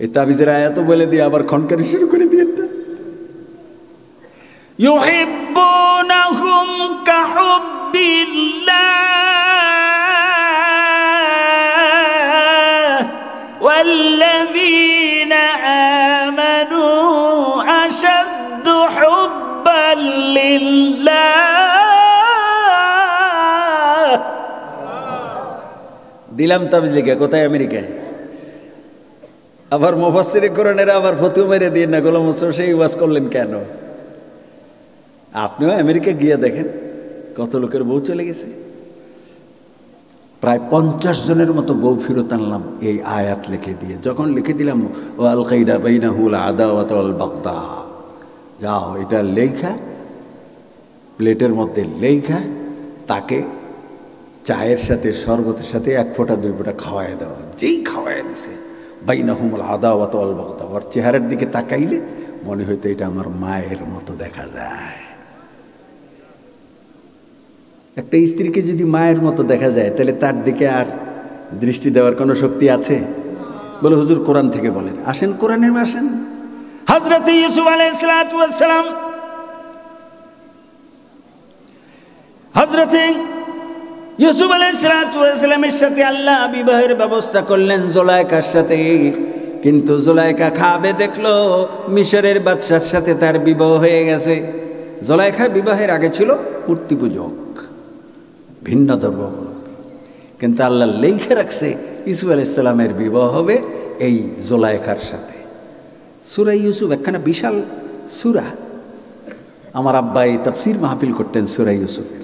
এই তাবিজের আয়াতও বলে দিয়ে আবার খনকারি শুরু করে দিয়েন না। ইউহিব্বুনাহুম কাহুব্বিল্লাহ ওয়াল্লাযীনা আমানু আশাদ্দু হুব্বাল লিল্লাহ। দিলাম তাবিজ লিখে। কোথায়? আমেরিকায়। আবার মুফাসসিরে কোরআনের আবার ফতোয়া মেরে দিয়ে না, গোলাম মোস্তফা সেই ওয়াজ করলেন কেন? আপনিও আমেরিকা গিয়ে দেখেন কত লোকের বউ চলে গেছে। প্রায় 50 জনের মতো বউ ফিরত আনলাম এই আয়াত লিখে দিয়ে। যখন লিখে দিলাম ও আলকাইনা বাইনাহুল আদাওয়াতা ওয়াল বাগদা, যাও এটা লেখা প্লেটের মধ্যে লেখা, তাকে চায়ের সাথে শরবতের সাথে 1 ফোঁটা 2 ফোঁটা খাওয়াই দেওয়া। যেই খাওয়াই দিছে, বাইনাহুমুল আদাওয়াতা ওয়াল বাগদা, ওর চেহারার দিকে তাকাইলে মনে হইতো এটা আমার মায়ের মতো দেখা যায়। একটা স্ত্রীকে যদি মায়ের মতো দেখা যায়, তাহলে তার দিকে আর দৃষ্টি দেওয়ার কোনো শক্তি আছে? বলে হুজুর কোরআন থেকে বলেন। আসেন কোরআনে আসেন। হযরত ইউসুফ আলাইহিস সালাতু ওয়াস সালাম, হযরত ইউসুফ আলাইহিস সালাতু ওয়াস সালামের সাথে আল্লাহ বিবাহের ব্যবস্থা করলেন জুলাইখার সাথে। কিন্তু জুলাইখা খাবে দেখলো মিশরের বাদশার সাথে তার বিবাহ হয়ে গেছে। জুলাইখা বিবাহের আগে ছিল মূর্তি পূজক, ভিন্ন ধর্মাবলম্বী। কিন্তু আল্লাহ লেখে রাখছে ইউসুফ আলাইহিস সালামের বিবাহ হবে এই জুলাইখার সাথে। সূরা ইউসুফ একখানা বিশাল সূরা। আমার আব্বাই তাফসীর মাহফিল করতেন সূরা ইউসুফের।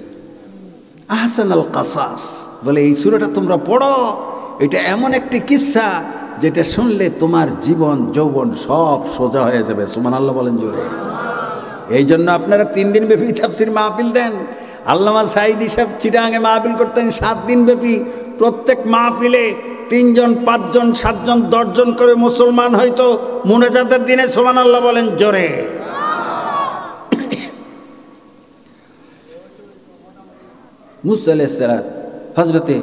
আহসানুল কাসাস বলে, এই সূরাটা তোমরা পড়ো, এটা এমন একটি কিসসা যেটা শুনলে তোমার জীবন যৌবন সব সোজা হয়ে যাবে। সুবহানাল্লাহ বলেন জোরে। এই জন্য আপনারা 3 দিন ব্যাপী তাফসীর মাহফিল দেন। আল্লামা সাঈদী সাহেব চিটাগাঙে মাহফিল করতেন 7 দিন ব্যাপী। প্রত্যেক মাহফিলে 3 জন, 5 জন, 7 জন, 10 জন করে মুসলমান হয়তো মুনাজাতের দিনে। সুবহানাল্লাহ বলেন জোরে। মুসা আলাইহিস সালাম, হযরতে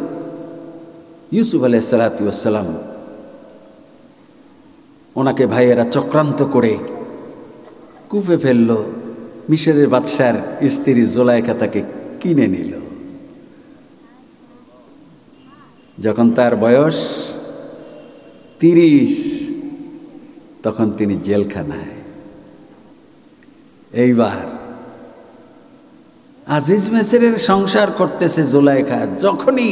ইউসুফ আলাইহিস সালাতু ওয়াস সালাম, ওনাকে ভাইয়েরা চক্রান্ত করে কূপে ফেললো। মিশরের বাদশার স্ত্রী জুলাইখা তাকে কিনে নিল। যখন তার বয়স 30, তখন তিনি জেলখানায়। এইবার আজিজ মিসরের সংসার করতেছে জুলাইখা। যখনই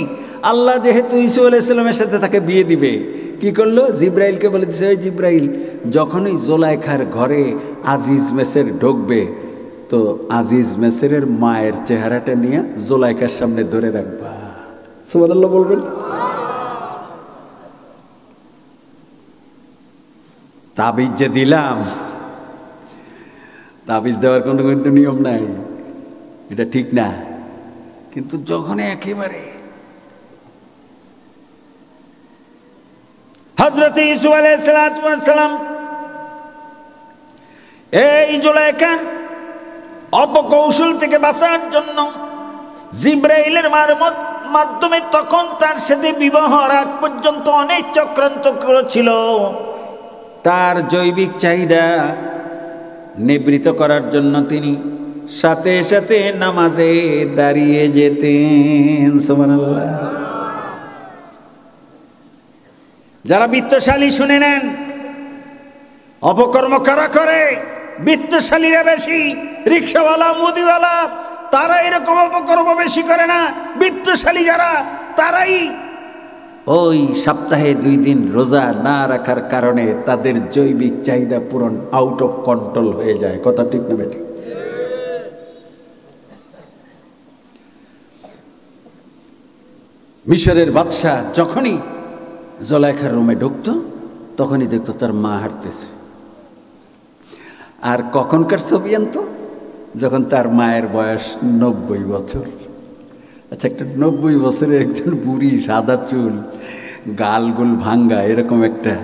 আল্লাহ যেহেতু ইউসুফ আলাইহিস সালামের সাথে তাকে বিয়ে দিবে, কি করলো? জিব্রাইলকে বলে দিছে, ওই জিব্রাইল, যখনই জুলাইখার ঘরে আজিজ মিসর ঢুকবে, তো আজিজ মিসরের মায়ের চেহারাটা নিয়ে জুলাইখার সামনে ধরে রাখবা। সুবহানাল্লাহ বলবেন। তাবিজ যে দিলাম, তাবিজ দেওয়ার কোনো কিন্তু নিয়ম নাই, এটা ঠিক না। কিন্তু যখন একেবারে হযরত ইউসুফ আলাইহিস সালাম এই জুলাইখার অপকৌশল থেকে বাঁচার জন্য জিব্রাইলের মাধ্যমে তখন তার সাথে বিবাহর আগ পর্যন্ত অনেক চক্রান্ত করেছিল। তার জৈবিক চাহিদা নিবৃত করার জন্য তিনি সাথে সাথে নামাজে দাঁড়িয়ে যেতেন। সুবহানাল্লাহ। যারা বিত্তশালী শুনে নেন, অপকর্ম কারা করে? বিত্তশালীরা বেশি। রিক্সাওয়ালা, মুদিওয়ালা তারা এরকম অপকর্ম বেশি করে না। বিত্তশালী যারা তারাই ওই সপ্তাহে 2 দিন রোজা না রাখার কারণে তাদের জৈবিক চাহিদা পূরণ আউট অফ কন্ট্রোল হয়ে যায়। কথা ঠিক না বেটি? মিশরের বাদশাহ যখনই জুলাইখার রুমে ঢুকতো তখনই দেখতো তার মা হাঁটতেছে। আর কখনকার ছবি আনতো? যখন তার মায়ের বয়স 90 বছর। আচ্ছা, একটা 90 বছরের একজন বুড়ি, সাদা চুল, গালগুল ভাঙ্গা, এরকম একটা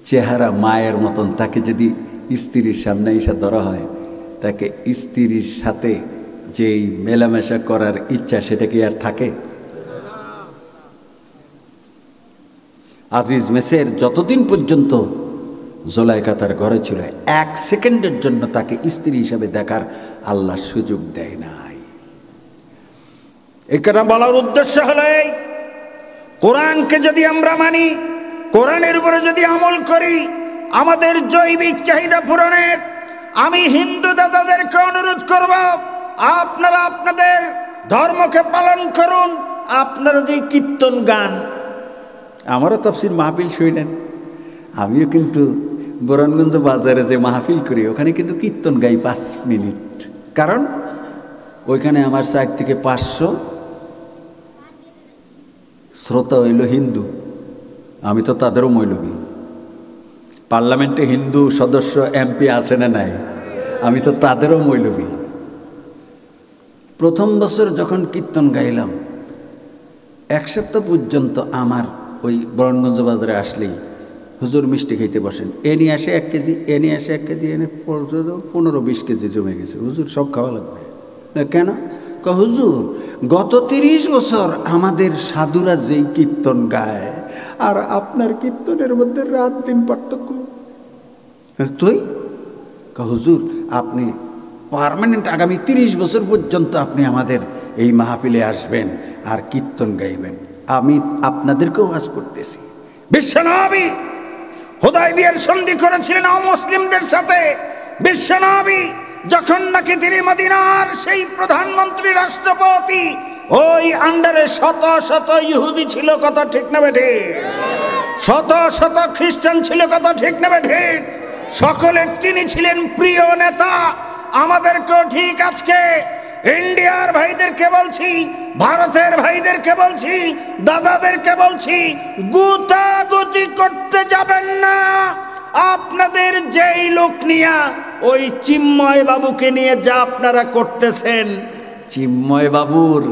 চেহারা মায়ের মতন, তাকে যদি স্ত্রীর সামনে এসে ধরা হয়, তাকে স্ত্রীর সাথে যেই মেলামেশা করার ইচ্ছা সেটা কি আর থাকে? আজিজ মেসের যতদিন পর্যন্ত জুলাইখা তার ঘরে ছিল, 1 সেকেন্ডের জন্য তাকে স্ত্রী হিসাবে দেখার আল্লাহ সুযোগ দেয় নাই। এই কথা বলার উদ্দেশ্য হলো এই, কোরআনকে যদি আমরা মানি, কোরআনের উপরে যদি আমল করি, আমাদের জৈবিক চাহিদা পূরণের আমি হিন্দু দাদাদেরকে অনুরোধ করব, আপনারা আপনাদের ধর্মকে পালন করুন। আপনারা যে কীর্তন গান, আমারও তাফসীর মাহফিল শুনেন, আমিও কিন্তু বরণগঞ্জ বাজারে যে মাহফিল করি ওখানে কিন্তু কীর্তন গাই 5 মিনিট। কারণ ওইখানে আমার 4 থেকে 500 শ্রোতা হইল হিন্দু, আমি তো তাদেরও মৌলবী। পার্লামেন্টে হিন্দু সদস্য এমপি আছে না নাই? আমি তো তাদেরও মৌলবী। প্রথম বছর যখন কীর্তন গাইলাম, 1 সপ্তাহ পর্যন্ত আমার ওই বরণগঞ্জ বাজারে আসলেই হুজুর মিষ্টি খাইতে বসেন, এ নিয়ে আসে 1 কেজি, এ নিয়ে আসে 1 কেজি, এনে 15-20 কেজি জমে গেছে। হুজুর সব খাওয়া লাগবে। কেন? হুজুর গত 30 বছর আমাদের সাধুরা যেই কীর্তন গায় আর আপনার কীর্তনের মধ্যে রাত দিন পার্থক্য। তুই হুজুর আপনি পার্মানেন্ট আগামী 30 বছর পর্যন্ত আপনি আমাদের এই মাহফিলে আসবেন আর কীর্তন গাইবেন। আমি আপনাদেরকেও ওয়াজ করতেছি। বিশ্বনবী হুদায়বিয়ার সন্ধি করেছিলেন অমুসলিমদের সাথে। বিশ্বনবী যখন নাকি তিনি মদিনার সেই প্রধানমন্ত্রী, রাষ্ট্রপতি, ওই আন্ডারে শত শত ইহুদি ছিল, কথা ঠিক না বেঠে? শত শত খ্রিস্টান ছিল, কথা ঠিক না বেঠে? সকলের তিনি ছিলেন প্রিয় নেতা। আমাদেরকেও ঠিক আজকে ইন্ডিয়ার ভাইদেরকে বলছি, ভারতের ভাইদেরকে বলছি, দাদাদেরকে বলছি, গুতাগুতি করতে যাবেন না। আপনাদের যেই লোক নিয়া, ওই চিন্ময় বাবুকে নিয়ে যা আপনারা করতেছেন, চিন্ময় বাবুর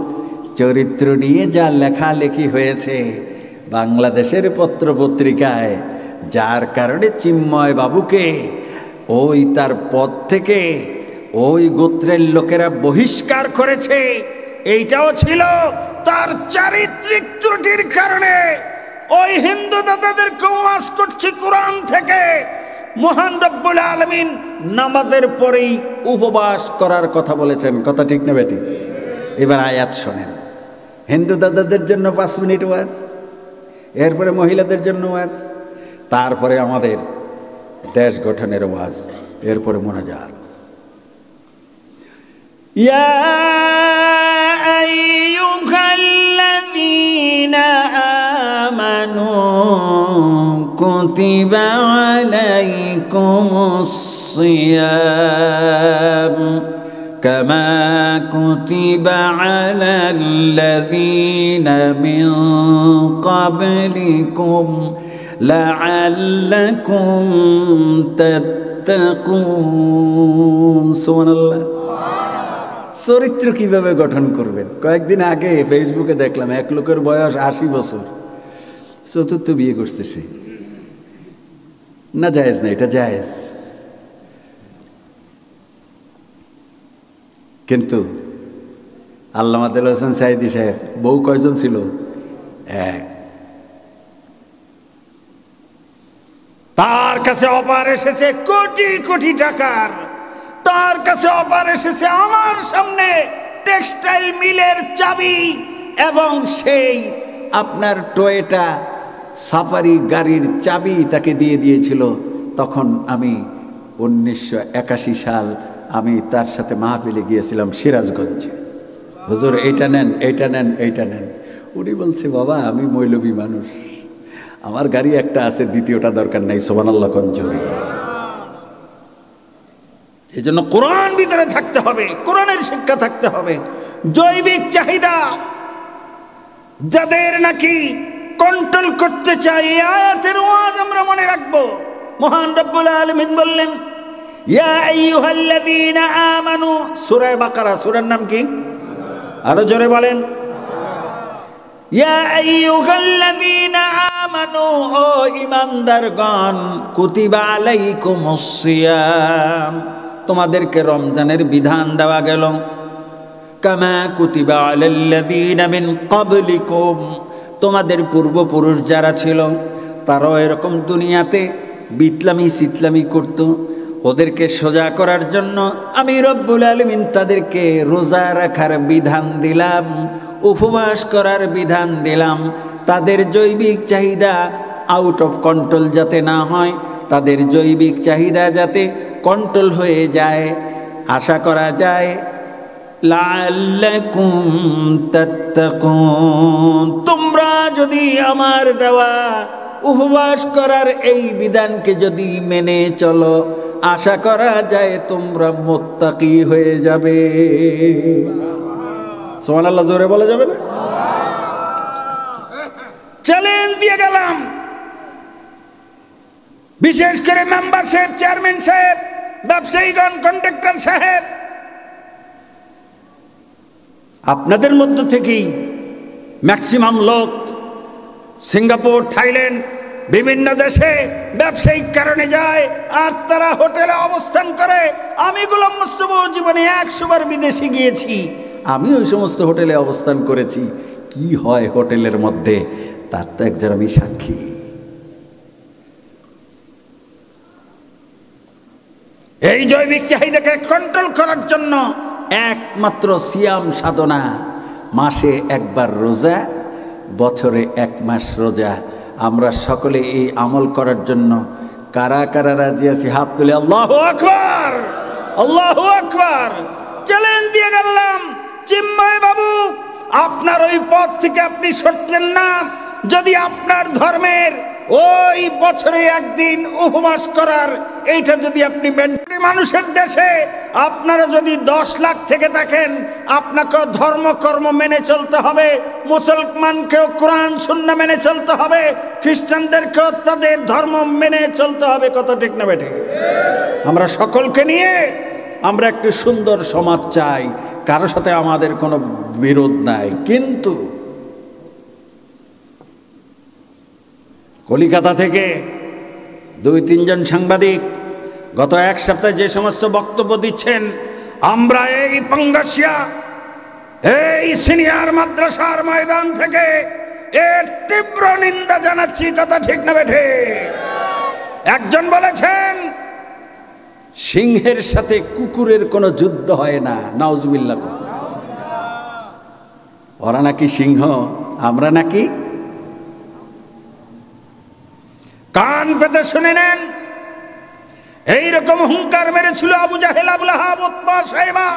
চরিত্র নিয়ে যা লেখালেখি হয়েছে বাংলাদেশের পত্রপত্রিকায়, যার কারণে চিন্ময় বাবুকে ওই তার পদ থেকে ওই গোত্রের লোকেরা বহিষ্কার করেছে, এইটাও ছিল তার চারিত্রিক ত্রুটির কারণে। ওই হিন্দু দাদাদেরকে ওয়াজ করছি কোরআন থেকে, মহান রব্বুল আলামিন নামাজের পরেই উপবাস করার কথা বলেছেন, কথা ঠিক না বেটি? এবার আয়াত শোনেন। হিন্দু দাদাদের জন্য 5 মিনিট ওয়াজ, এরপরে মহিলাদের জন্য ওয়াজ, তারপরে আমাদের দেশ গঠনের ওয়াজ, এরপরে মোনাজাত। ইয়া আইয়ুহাল্লাযীনা আমানু কুতিবা আলাইকুমুস সিয়াম কামা কুতিবা আলাল্লাযীনা মিন ক্বাবলিকুম লাআল্লাকুম তাত্তাকুন। সুবহানাল্লাহ। চরিত্র কিভাবে গঠন করবেন? কয়েকদিন আগে ফেসবুকে দেখলাম এক লোকের বয়স 80 বছর, চতুর্থ বিয়ে করছে সে। না জায়েজ না, এটা জায়েজ, কিন্তু আল্লামা দেলোয়ার হোসেন সাঈদী সাহেব বউ কয়জন ছিল? এক। তার কাছে অফার এসেছে কোটি কোটি টাকার, তার কাছে অফার এসেছে আমার সামনে টেক্সটাইল মিলের চাবি, এবং সেই আপনার টয়োটা সাফারি গাড়ির চাবি তাকে দিয়ে দিয়েছিল। তখন আমি 1981 সাল আমি তার সাথে মাহফিলে গিয়েছিলাম সিরাজগঞ্জে। হুজুর এইটা নেন, এইটা নেন, এইটা নেন। উনি বলছে, বাবা আমি মৌলবী মানুষ, আমার গাড়ি একটা আছে, দ্বিতীয়টা দরকার নাই। সুবহানাল্লাহ কোন জোরে। এই জন্য কোরআন ভিতরে থাকতে হবে, কোরআনের শিক্ষা থাকতে হবে। জৈবিক চাহিদা যাদের নাকি কন্ট্রোল করতে চাই, এই আয়াতের ওয়াজ আমরা মনে রাখবো। মহান রব্বুল আলামিন বললেন, ইয়া আইয়ুহাল্লাযীনা আমানু, সূরা বাকারা, সূরার নাম কি? আরো জোরে বলেন। ইয়া আইয়ুহাল্লাযীনা আমানু, ও ঈমানদারগণ, কুতিবা আলাইকুমুস সিয়াম, তোমাদেরকে রমজানের বিধান দেওয়া গেল। কামা কুতিবা আলাল্লাযীনা মিন ক্বাবলিকুম, তোমাদের পূর্বপুরুষ যারা ছিল তারাও এরকম দুনিয়াতে বিতলামি সিতলামি করত। ওদেরকে সোজা করার জন্য আমি রব্বুল আলামিন তাদেরকে রোজা রাখার বিধান দিলাম, উপবাস করার বিধান দিলাম। তাদের জৈবিক চাহিদা আউট অফ কন্ট্রোল যাতে না হয়, তাদের জৈবিক চাহিদা যাতে কন্ট্রোল হয়ে যায়। আশা করা যায় লাআল্লাকুম তাত্তাকুন, তোমরা যদি আমার দেওয়া উপবাস করার এই বিধানকে যদি মেনে চলো, আশা করা যায় তোমরা মুত্তাকি হয়ে যাবে। সুবহানাল্লাহ জোরে বলা যাবে না? চ্যালেঞ্জ দিয়ে গেলাম, বিশেষ করে মেম্বার সাহেব, চেয়ারম্যান সাহেব, ব্যবসায়ীগণ, কন্ট্রাক্টর সাহেব, আপনাদের মধ্য থেকেই ম্যাক্সিমাম লোক সিঙ্গাপুর, থাইল্যান্ড, বিভিন্ন দেশে ব্যবসায়িক কারণে যায়, আর তারা হোটেলে অবস্থান করে। আমি গোলাম মুস্তাফা জীবনে 100 বার বিদেশে গিয়েছি, আমি ওই সমস্ত হোটেলে অবস্থান করেছি। কি হয় হোটেলের মধ্যে, তার তো একজন আমি সাক্ষী। এই জৈবিক চাহিদাকে কন্ট্রোল করার জন্য একমাত্র সিয়াম সাধনা, মাসে একবার রোজা, বছরে 1 মাস রোজা। আমরা সকলে এই আমল করার জন্য কারা কারা রাজি আছি? হাত তুলে আল্লাহু আকবার, আল্লাহু আকবার। চ্যালেঞ্জ দিয়ে গেলাম, চিন্ময় বাবু, আপনার ওই পথ থেকে আপনি সরতেন না যদি আপনার ধর্মের ওই বছরে একদিন উপবাস করার এইটা যদি আপনি মানুষের দেশে আপনারা যদি 10 লাখ থেকে থাকেন, আপনাকে ধর্ম কর্ম মেনে চলতে হবে, মুসলমানকেও কোরআন সুন্নাহ মেনে চলতে হবে, খ্রিস্টানদেরকেও তাদের ধর্ম মেনে চলতে হবে। কত ঠিক না বেঠে? আমরা সকলকে নিয়ে আমরা একটি সুন্দর সমাজ চাই, কারো সাথে আমাদের কোনো বিরোধ নাই। কিন্তু কলিকাতা থেকে 2-3 জন সাংবাদিক গত 1 সপ্তাহে যে সমস্ত বক্তব্য দিচ্ছেন, আমরা এই পাঙ্গাসিয়া, এই সিনিয়র মাদ্রাসার ময়দান থেকে এর তীব্র নিন্দা জানাচ্ছি। কথা ঠিক না বেঠে? একজন বলেছেন সিংহের সাথে কুকুরের কোনো যুদ্ধ হয় না। নাউজুবিল্লাহ। ওরা নাকি সিংহ, আমরা নাকি। কান পেতে শুনে নেন, এইরকম হুঙ্কার মেরেছিল আবু জাহেল, আবু লাহাব, উতবা, সাইবা।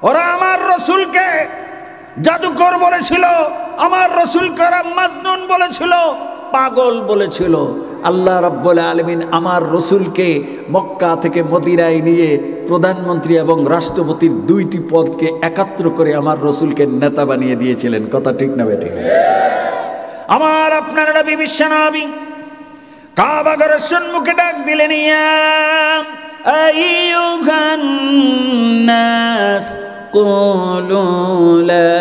ওরা আমার রসুলকে জাদুকর বলেছিল, আমার রসুলকে ওরা মাজনুন বলেছিল, পাগল বলেছিল। আল্লাহ রাব্বুল আলামিন আমার রসুলকে মক্কা থেকে মদিনায় নিয়ে প্রধানমন্ত্রী এবং রাষ্ট্রপতির 2টি পদকে একাত্র করে আমার রসুলকে নেতা বানিয়ে দিয়েছিলেন। কথা ঠিক না বেঠিক? আমার আপনার নবী বিশ্বনবী কাবা ঘরের সম্মুখে ডাক দিলেন, ইয়া আইয়ুহান নাস কুলু লা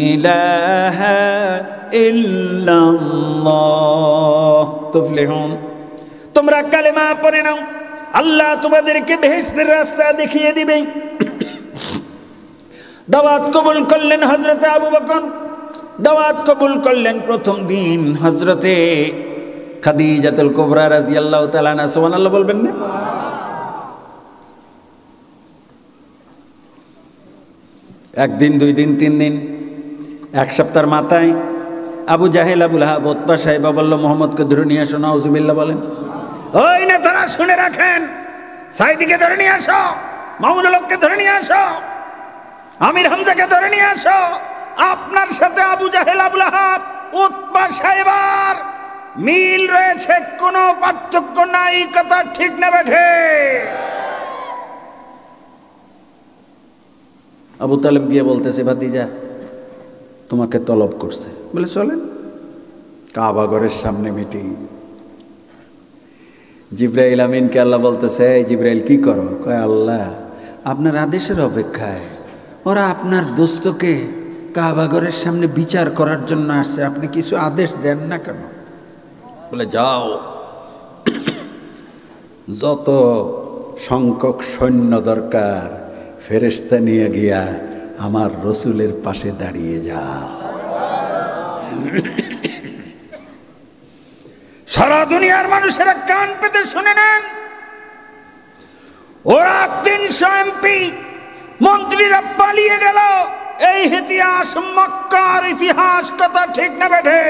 ইলাহা ইল্লাল্লাহ তুফলিহুন। তোমরা কালেমা পড়ে নাও, আল্লাহ তোমাদেরকে বেহেশতের রাস্তা দেখিয়ে দিবে। দাওয়াত কবুল করলেন হযরতে আবু বকর, দাওয়াত কবুল করলেন প্রথম দিন হযরতে খাদিজাতুল কুবরা রাদিয়াল্লাহু তাআলা আনহা। সুবহানাল্লাহ বলবেন না? একদিন, দুই দিন, তিন দিন, এক সপ্তাহের মাথায় আবু জাহেল, আবুল আহাব, উতবা সাহেবা বলল, মোহাম্মদকে ধরে নিয়ে আসো। নাউজুবিল্লাহ বলেন। ওই নেতারা শুনে রাখেন, সাইদিকে ধরে নিয়ে আসো, মামুনুল হককে ধরে নিয়ে আসো, আমির হামজাকে ধরে নিয়ে আসো। আপনার সাথে আবু জাহেল, আবুল আহাব, উতবা সাহেবার মিল রয়েছে, কোনো পার্থক্য নাই। কথা ঠিক না বেঠে? আবু তালেব গিয়ে বলতেছে, ভাতিজা তোমাকে তলব করছে। বলে চলেন। কাবা ঘরের সামনে মিটিং। জিব্রাইল আমিনকে আল্লাহ বলতেছে, এই জিব্রাইল কি করো? কয়, আল্লাহ আপনার আদেশের অপেক্ষায়, ওরা আপনার দোস্তকে কাবা ঘরের সামনে বিচার করার জন্য আসছে, আপনি কিছু আদেশ দেন না কেন? বলে যাও, যত সংখ্যক সৈন্য দরকার ফেরেশতা নিয়ে গিয়া আমার রসুলের পাশে দাঁড়িয়ে যা। সারা দুনিয়ার মানুষেরা কান পেতে শুনে নেন, ওরা 300 এমপি মন্ত্রীরা পালিয়ে গেল। এই ইতিহাস মক্কার ইতিহাস। কথা ঠিক না বেঠে?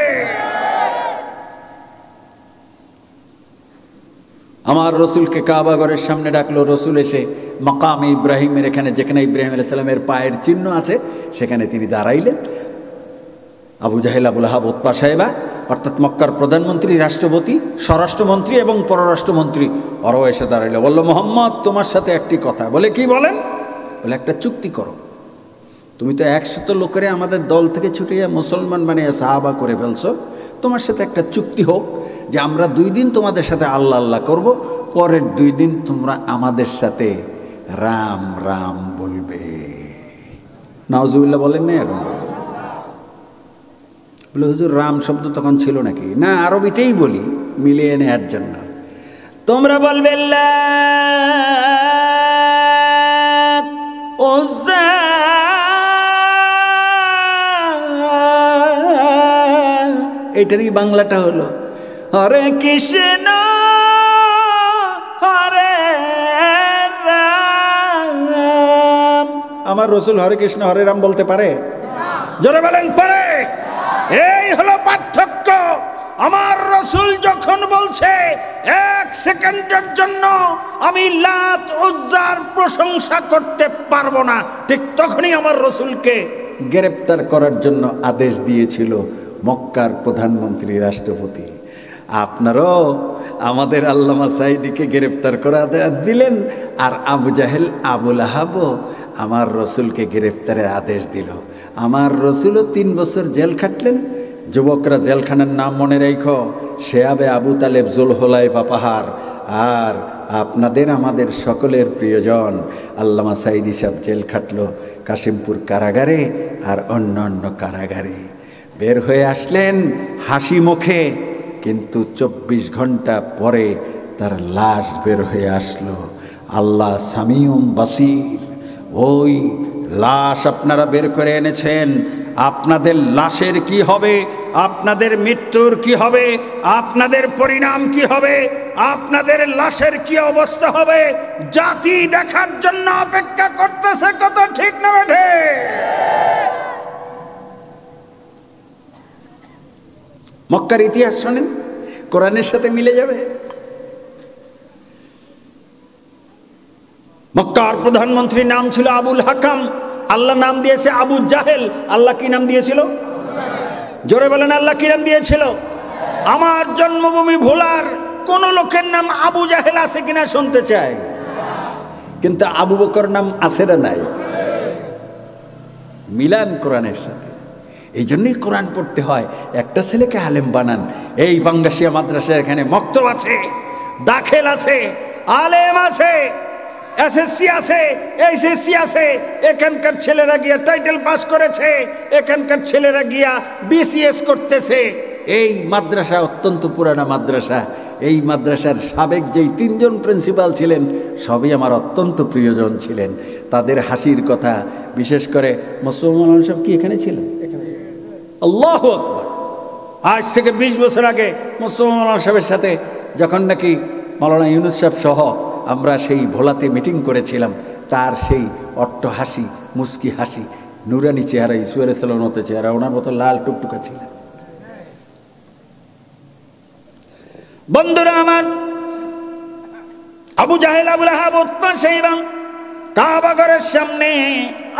আমার রসুলকে কাবা ঘরের সামনে ডাকলো। রসুল এসে মাকাম ইব্রাহিমের এখানে, যেখানে ইব্রাহিম আলাইহিস সালামের পায়ের চিহ্ন আছে, সেখানে তিনি দাঁড়াইলেন। আবু জাহেল, আবুল আহাব, উতবা সাহেবা, অর্থাৎ মক্কার প্রধানমন্ত্রী, রাষ্ট্রপতি, স্বরাষ্ট্রমন্ত্রী এবং পররাষ্ট্রমন্ত্রী, ওরাও এসে দাঁড়াইলো। বললো, মোহাম্মদ তোমার সাথে একটি কথা। বলে কি বলেন? বলে একটা চুক্তি করো। তুমি তো 100 লোকের আমাদের দল থেকে ছুটিয়ে মুসলমান বানিয়ে সাহাবা করে ফেলছো, তোমার সাথে একটা চুক্তি হোক যে আমরা 2 দিন তোমাদের সাথে আল্লাহ আল্লাহ করব, পরের 2 দিন তোমরা আমাদের সাথে রাম রাম বলবে। নাউজুবিল্লাহ বলেন না? এখন বলে, হুজুর রাম শব্দ তখন ছিল নাকি? না, আরবিটাই বলি মিলিয়ে নেওয়ার জন্য। তোমরা বলবে এটারই বাংলাটা হলো হরে কৃষ্ণ হরে রাম। আমার রসুল হরে কৃষ্ণ হরে রাম বলতে পারে? জোরে বলেন, পারে? এই হলো পার্থক্য। আমার রসুল যখন বলছে 1 সেকেন্ডের জন্য আমি লাত উজ্জার প্রশংসা করতে পারবো না, ঠিক তখনই আমার রসুলকে গ্রেপ্তার করার জন্য আদেশ দিয়েছিল মক্কার প্রধানমন্ত্রী, রাষ্ট্রপতি। আপনারাও আমাদের আল্লামা সাইদিকে গ্রেপ্তার করা দিলেন, আর আবু জাহেল, আবুল আহাবও আমার রসুলকে গ্রেপ্তারের আদেশ দিল। আমার রসুলও 3 বছর জেল খাটলেন। যুবকরা জেলখানার নাম মনে রেখো, শেয়াবে আবু তালেব, জুলহুলাইফা পাহাড়। আর আপনাদের আমাদের সকলের প্রিয়জন আল্লামা সাইদি সাহেব জেল খাটলো কাশিমপুর কারাগারে আর অন্য অন্য কারাগারে। বের হয়ে আসলেন হাসি মুখে, কিন্তু 24 ঘন্টা পরে তার লাশ বের হয়ে আসলো। আল্লাহ সামিউম বাসির। ওই লাশ আপনারা বের করে এনেছেন, আপনাদের লাশের কি হবে, আপনাদের মৃত্যুর কি হবে, আপনাদের পরিণাম কি হবে, আপনাদের লাশের কি অবস্থা হবে, জাতি দেখার জন্য অপেক্ষা করতেছে। কত ঠিক না বেঠে? মক্কার ইতিহাস শোনেন, কোরআনের সাথে মিলে যাবে। মক্কার প্রধানমন্ত্রীর নাম ছিল আবুল হাকাম, আল্লাহ নাম দিয়েছে আবু জাহেল। আল্লাহ কি নাম দিয়েছিল? জোরে বলেন, আল্লাহ কি নাম দিয়েছিল? আমার জন্মভূমি ভোলার কোন লোকের নাম আবু জাহেল আছে কিনা শুনতে চাই, কিন্তু আবু বকর নাম আছে না নাই? মিলান কোরআনের সাথে। এই জন্যই কোরআন পড়তে হয়। একটা ছেলেকে আলেম বানান। এই পাঙ্গাসিয়া মাদ্রাসার এখানে মক্তব আছে, দাখিল আছে, আলেম আছে, এসএসসি আছে, এইচএসসি আছে। এখানকার ছেলেরা গিয়া টাইটেল পাস করেছে, এখানকার ছেলেরা গিয়া বিসিএস করতেছে। এই মাদ্রাসা অত্যন্ত পুরানা মাদ্রাসা। এই মাদ্রাসার সাবেক যেই 3 জন প্রিন্সিপাল ছিলেন সবই আমার অত্যন্ত প্রিয়জন ছিলেন। তাদের হাসির কথা, বিশেষ করে মুসলমান সাহেব কি এখানে ছিলেন? আল্লাহু আকবার। আজ থেকে 20 বছর আগে মুসলমান সাহেবের সাথে যখন নাকি মাওলানা ইউনুস সাহেব সহ আমরা সেই ভোলাতে মিটিং করেছিলাম, তার সেই অট্ট হাসি, মুস্কি হাসি, নুরানি চেহারা, ইসু আলাইহিস সালামের মতো চেহারা, ওনার মতো লাল টুকটুকা ছিলেন। বন্ধুরা আমার, আবু জাহেল, আবু লাহাব, উতবা, শাইবা কাবা ঘরের সামনে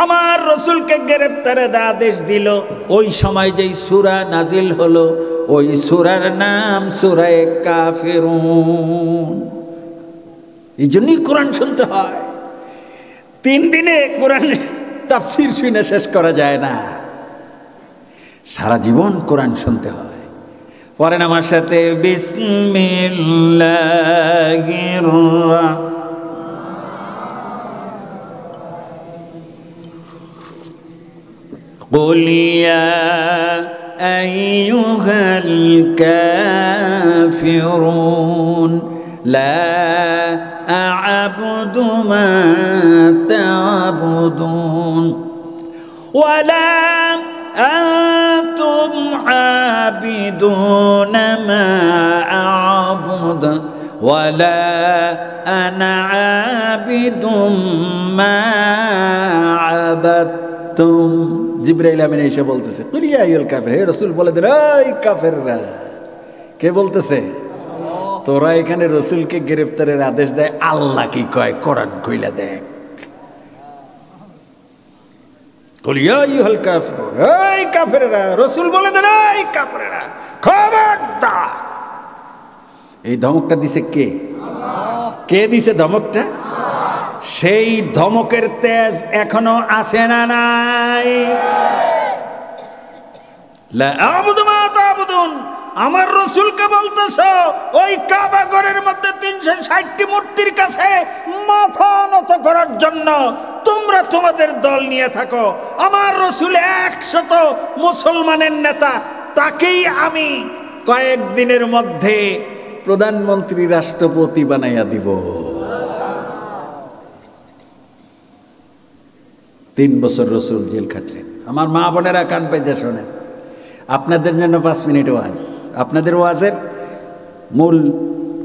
আমার রসুলকে গ্রেফতারের আদেশ দিল। ওই সময় যেই সূরা নাজিল হলো, ওই সূরার নাম সূরা কাফিরুন। এই জন্যই কোরআন শুনতে হয়। 3 দিনে কোরআন তাফসীর শুনে শেষ করা যায় না, সারা জীবন কোরআন শুনতে হয়। পড়েন আমার সাথে, বিসমিল্লাহির قل يا أيها الكافرون لا أعبد ما تعبدون ولا أنتم عابدون ما أعبد ولا أنا عابد ما عبدتم। জিবরাইল আমিন এসে বলতেছে, কুল ইয়া আইয়ুল কাফির, হে রাসূল বলে দেন, এই কাফেররা। কে বলতেছে? তোরা এখানে রাসূলকে গ্রেফতারের আদেশ দেয়, আল্লাহ কি কয় কোরআন কইলা দেখ। কুল ইয়া আইয়ুল কাফির, এই কাফেররা। রাসূল বলে দেন, এই কাফেররা খবরদার। এই ধমকটা দিছে কে? কে দিছে ধমকটা? সেই ধমকের তেজ এখনো আছে না নাই? লা আবুদু মা তাবুদুন, আমার রাসূলকে বলতেছ ওই কাবা ঘরের মধ্যে 360টি মূর্তির কাছে মাথা নত করার জন্য তোমরা তোমাদের দল নিয়ে থাকো। আমার রাসূল 100 মুসলমানের নেতা, তাকেই আমি কয়েকদিনের মধ্যে প্রধানমন্ত্রী, রাষ্ট্রপতি বানাইয়া দিব। 3 বছর রাসূল জেল খাটলেন। আমার মা বোনেরা কান পেতে শোনেন, আপনাদের জন্য 5 মিনিট ওয়াজ। আপনাদের ওয়াজের মূল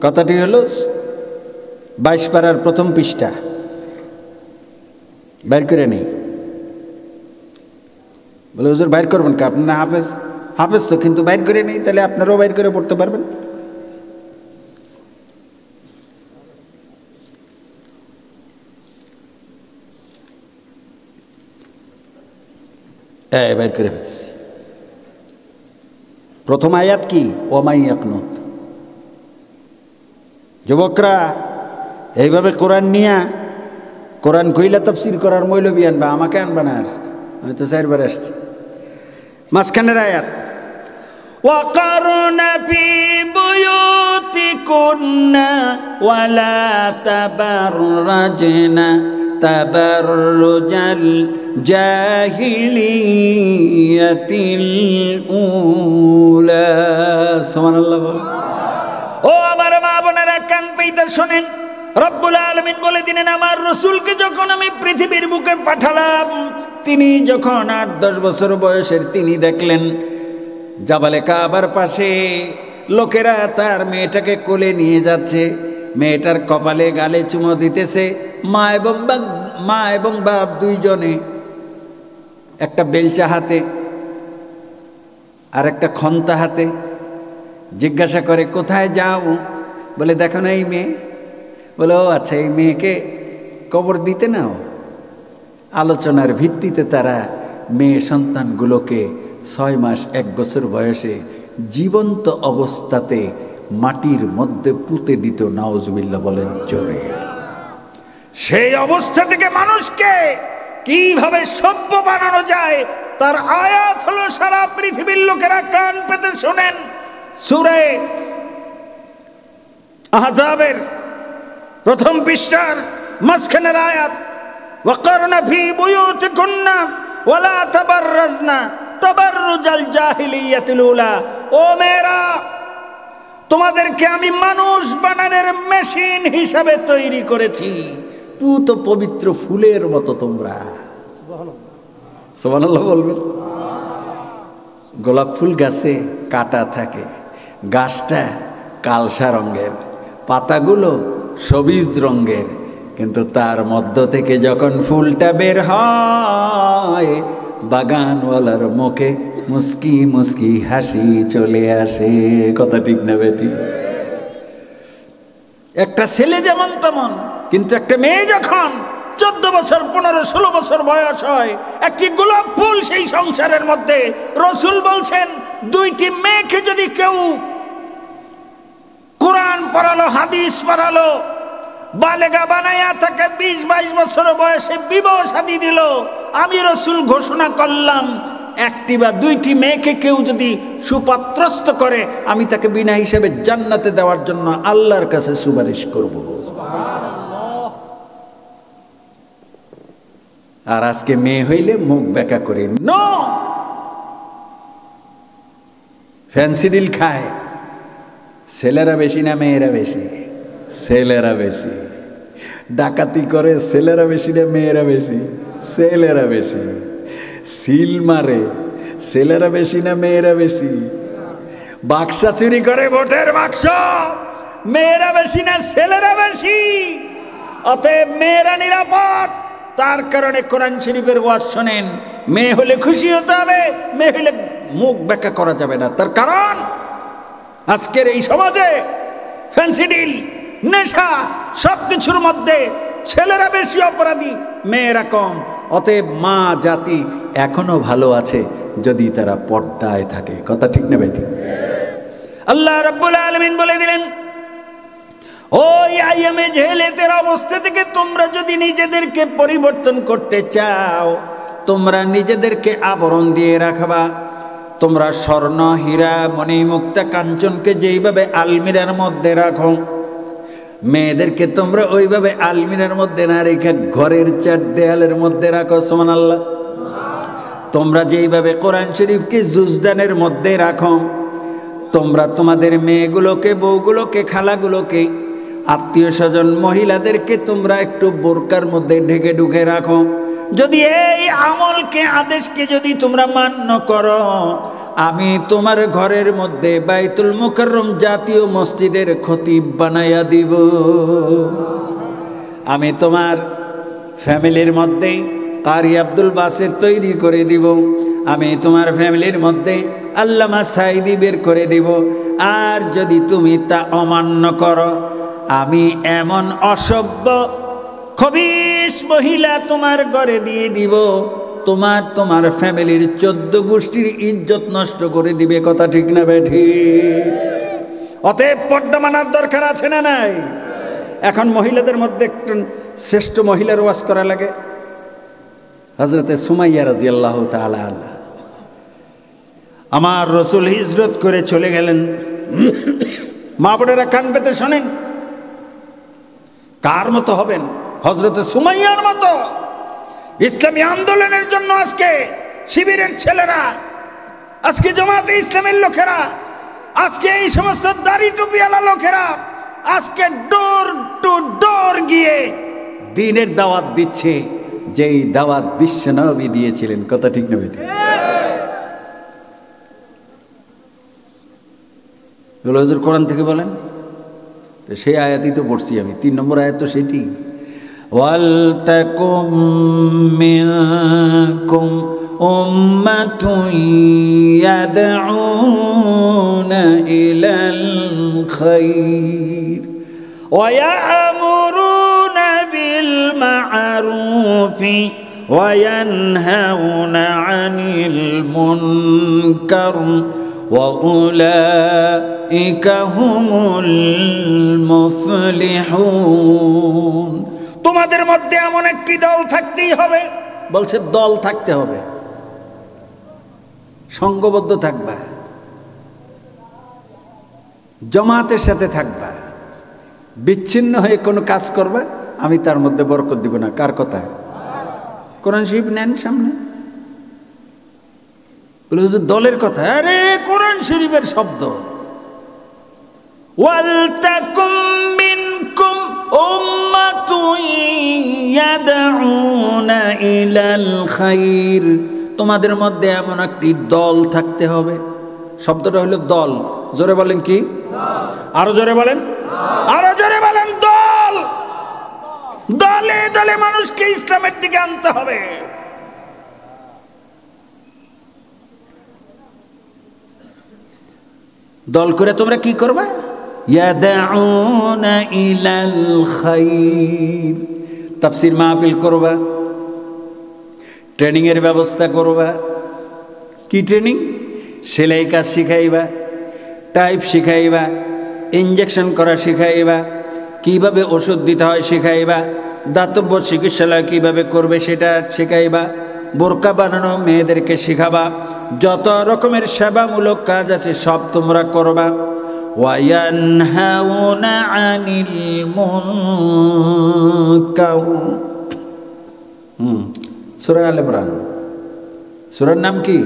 কথাটি হলো 22 পারার প্রথম পৃষ্ঠা বাইর করে নেই। বলে হুজুর বাইর করবেন কা? আপনার হাফেজ, হাফেজ তো, কিন্তু বাইর করে নেই, তাহলে আপনারাও বাইর করে পড়তে পারবেন। বাইর করে ফেলছি। প্রথম আয়াত কি? ওমাই ইয়াকনুত। যুবকরা এইভাবে কোরআন নিয়া কোরআন কইলা তাফসীর করার মৌলবি আনবা, আমাকে আনবা না। আর আমি তো 4 বার আসছি। মাঝখানের আয়াত, ওয়াকারনা ফি বুয়ুতিকুন্না ওয়ালা তাবাররাজনা তাবাররুজাল জাহিলিয়াতিল উলা। সুবহানাল্লাহ। ও আমার মা বোনেরা, কান পেতে শোনেন। রব্বুল আলামিন বলে দিলেন, আমার রাসূলকে যখন আমি পৃথিবীর বুকে পাঠালাম, তিনি যখন 8-10 বছর বয়সের, তিনি দেখলেন জাবালে কাবার পাশে লোকেরা তার মেয়েটাকে কোলে নিয়ে যাচ্ছে, মেয়েটার কপালে গালে চুমো দিতেছে। মা এবং বাপ দুইজনে একটা বেলচা হাতে আর একটা খন্তা হাতে। জিজ্ঞাসা করে, কোথায় যাও? বলে, দেখো না এই মেয়ে। বলে, ও আচ্ছা, এই মেয়েকে কবর দিতে নাও। আলোচনার ভিত্তিতে তারা মেয়ে সন্তানগুলোকে 6 মাস 1 বছর বয়সে জীবন্ত অবস্থাতে মাটির মধ্যে পুঁতে দিত। নাউজুবিল্লাহ বলেন জোরে। সেই অবস্থা থেকে মানুষকে কিভাবে সভ্য বানানো যায় তার আয়াত হলো সারা পৃথিবীর লোকেরা কান পেতে শোনেন। সূরা আহজাবের প্রথম পৃষ্ঠার মাঝখানের আয়াত, ওয়াকারনা ফি বুয়ুতিকুন্না ওয়ালা তাবাররাজনা তাবাররুজাল জাহিলিয়াতিল উলা। ও মেয়েরা, তোমাদেরকে আমি মানুষ বানানোর মেশিন হিসাবে তৈরি করেছি, পুত পবিত্র ফুলের মতো তোমরা। সুবহানাল্লাহ বলবেন। গোলাপ ফুল গাছে কাটা থাকে, গাছটা কালসা রঙের, পাতাগুলো সবুজ রঙের, কিন্তু তার মধ্য থেকে যখন ফুলটা বের হয় বাগানওয়ালার মুখে মুস্কি মুস্কি হাসি চলে আসে। কথা ঠিক না বেটি? একটা ছেলে যেমন তেমন, কিন্তু একটা মেয়ে যখন 14 বছর 15-16 বছর বয়স হয়, একটি গোলাপ ফুল সেই সংসারের মধ্যে। রাসূল বলছেন, দুইটি মেয়েকে যদি কেউ কোরআন পড়ালো, হাদিস পড়ালো, বালেগা বানায়া তাকে 20-22 বছর বয়সে বিবাহ শাদী দিল, আমি রাসূল ঘোষণা করলাম, একটি বা দুইটি মেয়েকে কেউ যদি সুপাত্রস্থ করে, আমি তাকে বিনা হিসেবে জান্নাতে দেওয়ার জন্য আল্লাহর কাছে সুপারিশ করব। আর আজকে মেয়ে হইলে মুখ বেঁকা করি, নো, ফ্যান্সিডিল খায়। ছেলেরা বেশি না মেয়েরা বেশি? ছেলেরা বেশি। ডাকাতি করে ছেলেরা বেশি না মেয়েরা বেশি? ছেলেরা বেশি। সিল মারে ছেলেরা বেশি না মেয়েরা বেশি? বাক্সা চুরি করে ভোটের বাক্স, মেয়েরা বেশি না ছেলেরা বেশি? অতএব মেয়েরা নিরাপদ। তার কারণে কোরআন শরীফের ওয়াজ শোনেন, মেয়ে হলে খুশি হতে হবে, মেয়ে হলে মুখ বেঁকা করা যাবে না। তার কারণ আজকের এই সমাজে ফ্যান্সিডিল, নেশা, সবকিছুর মধ্যে ছেলেরা বেশি অপরাধী, মেয়েরা কম। অতএব মা জাতি এখনো ভালো আছে যদি তারা পর্দায় থাকে। কথা ঠিক না বেটি? আল্লাহ রাব্বুল আলামিন বলে দিলেন, ওই আইয়ামে জেহেলিয়াতের অবস্থা থেকে তোমরা যদি নিজেদেরকে পরিবর্তন করতে চাও, তোমরা নিজেদেরকে আবরণ দিয়ে রাখবা। তোমরা স্বর্ণ, হীরা, মণি, মুক্তা, কাঞ্চনকে যেইভাবে আলমিরার মধ্যে রাখো, মেয়েদেরকে তোমরা ওইভাবে আলমিরার মধ্যে না রেখে ঘরের চার দেয়ালের মধ্যে রাখো। সুবহানাল্লাহ। তোমরা যেইভাবে কোরআন শরীফকে জুজদানের মধ্যে রাখো, তোমরা তোমাদের মেয়েগুলোকে, বউগুলোকে, খালাগুলোকে, আত্মীয় স্বজন, মহিলাদেরকে তোমরা একটু বোরকার মধ্যে ঢেকে ঢুকে রাখো। যদি এই আমলকে, আদেশকে যদি তোমরা মান্য করো, আমি তোমার ঘরের মধ্যে বাইতুল মুকাররম জাতীয় মসজিদের খতিব বানাইয়া দিব। আমি তোমার ফ্যামিলির মধ্যে কারি আব্দুল বাসির তৈরি করে দিব। আমি তোমার ফ্যামিলির মধ্যে আল্লামা সাইদি বের করে দিব। আর যদি তুমি তা অমান্য করো, আমি এমন অসভ্য খবিশ মহিলা তোমার ঘরে দিয়ে দিব, তোমার ফ্যামিলির 14 গোষ্ঠীর ইজ্জত নষ্ট করে দিবে। কথা ঠিক না বেঠি? অতএব পর্দা মানার দরকার আছে না নাই? এখন মহিলাদের মধ্যে একটু শ্রেষ্ঠ মহিলার ওয়াজ করা লাগে। হযরতে সুমাইয়া রাদিয়াল্লাহু তাআলা আনহা, আমার রাসূল হিজরত করে চলে গেলেন। মা বোনেরা কান পেতে শোনেন, কার মতো হবেন? হযরতে সুমাইয়ার মতো। ইসলামী আন্দোলনের জন্য আজকে শিবিরের ছেলেরা, আজকে জামাতে ইসলামের লোকেরা, আজকে এই সমস্ত দাড়ি টুপিওয়ালা লোকেরা আজকে ডোর টু ডোর গিয়ে দ্বীনের দাওয়াত দিচ্ছে, যেই দাওয়াত বিশ্বনবী দিয়েছিলেন। কথা ঠিক না বেটি? এগুলো হুজুর কোরআন থেকে বলেন তো, সেই আয়াতই তো পড়ছি আমি। 3 নম্বর আয়াত তো সেটি, ওয়ালতাকুম মিনকুম উম্মাতুন ইয়াদউনা ইলাল খায়র ওয়া ইয়া'মুরুনা বিল মা'রুফি ওয়া ইয়ানহাউনা আনিল মুনকার ওয়া উলাইকা হুমুল মুফলিহুন। তোমাদের মধ্যে এমন একটি দল থাকতেই হবে। বলছে দল থাকতে হবে। সঙ্গবদ্ধ থাকবা, জামাতের সাথে থাকবা। বিচ্ছিন্ন হয়ে কোনো কাজ করবা, আমি তার মধ্যে বরকত দিব না। কার কথা? কোরআন শরীফ নেন সামনে, বলে হুজুর দলের কথা। আরে কোরআন শরীফের শব্দ। ওয়ালতাকুম মিনকুম উম্মাতুন ইয়াদউনা ইলাল খাইর, তোমাদের মধ্যে এমন একটি দল থাকতে হবে। শব্দটা হলো দল। জোরে বলেন কি? আরো জোরে বলেন, আরো জোরে বলেন। দল। দলে দলে মানুষকে ইসলামের দিকে আনতে হবে। দল করে তোমরা কি করবা? ইয়াদউনা ইলাল খাইর, তাফসীর মাহফিল করবা, ট্রেনিং এর ব্যবস্থা করবা। কি ট্রেনিং? সেলাই কাজ শিখাইবা, টাইপ শিখাইবা, ইনজেকশন করা শিখাইবা, কিভাবে ওষুধ দিতে হয় শিখাইবা, দাতব্য চিকিৎসালয় কিভাবে করবে সেটা শিখাইবা, বোরকা বানানো মেয়েদেরকে শিখাবা, যত রকমের সেবামূলক কাজ আছে সব তোমরা করবা। ওয়ায়ানহাউনা আনিল মুনকার, সূরা আলে ইমরান। সূরার নাম কি?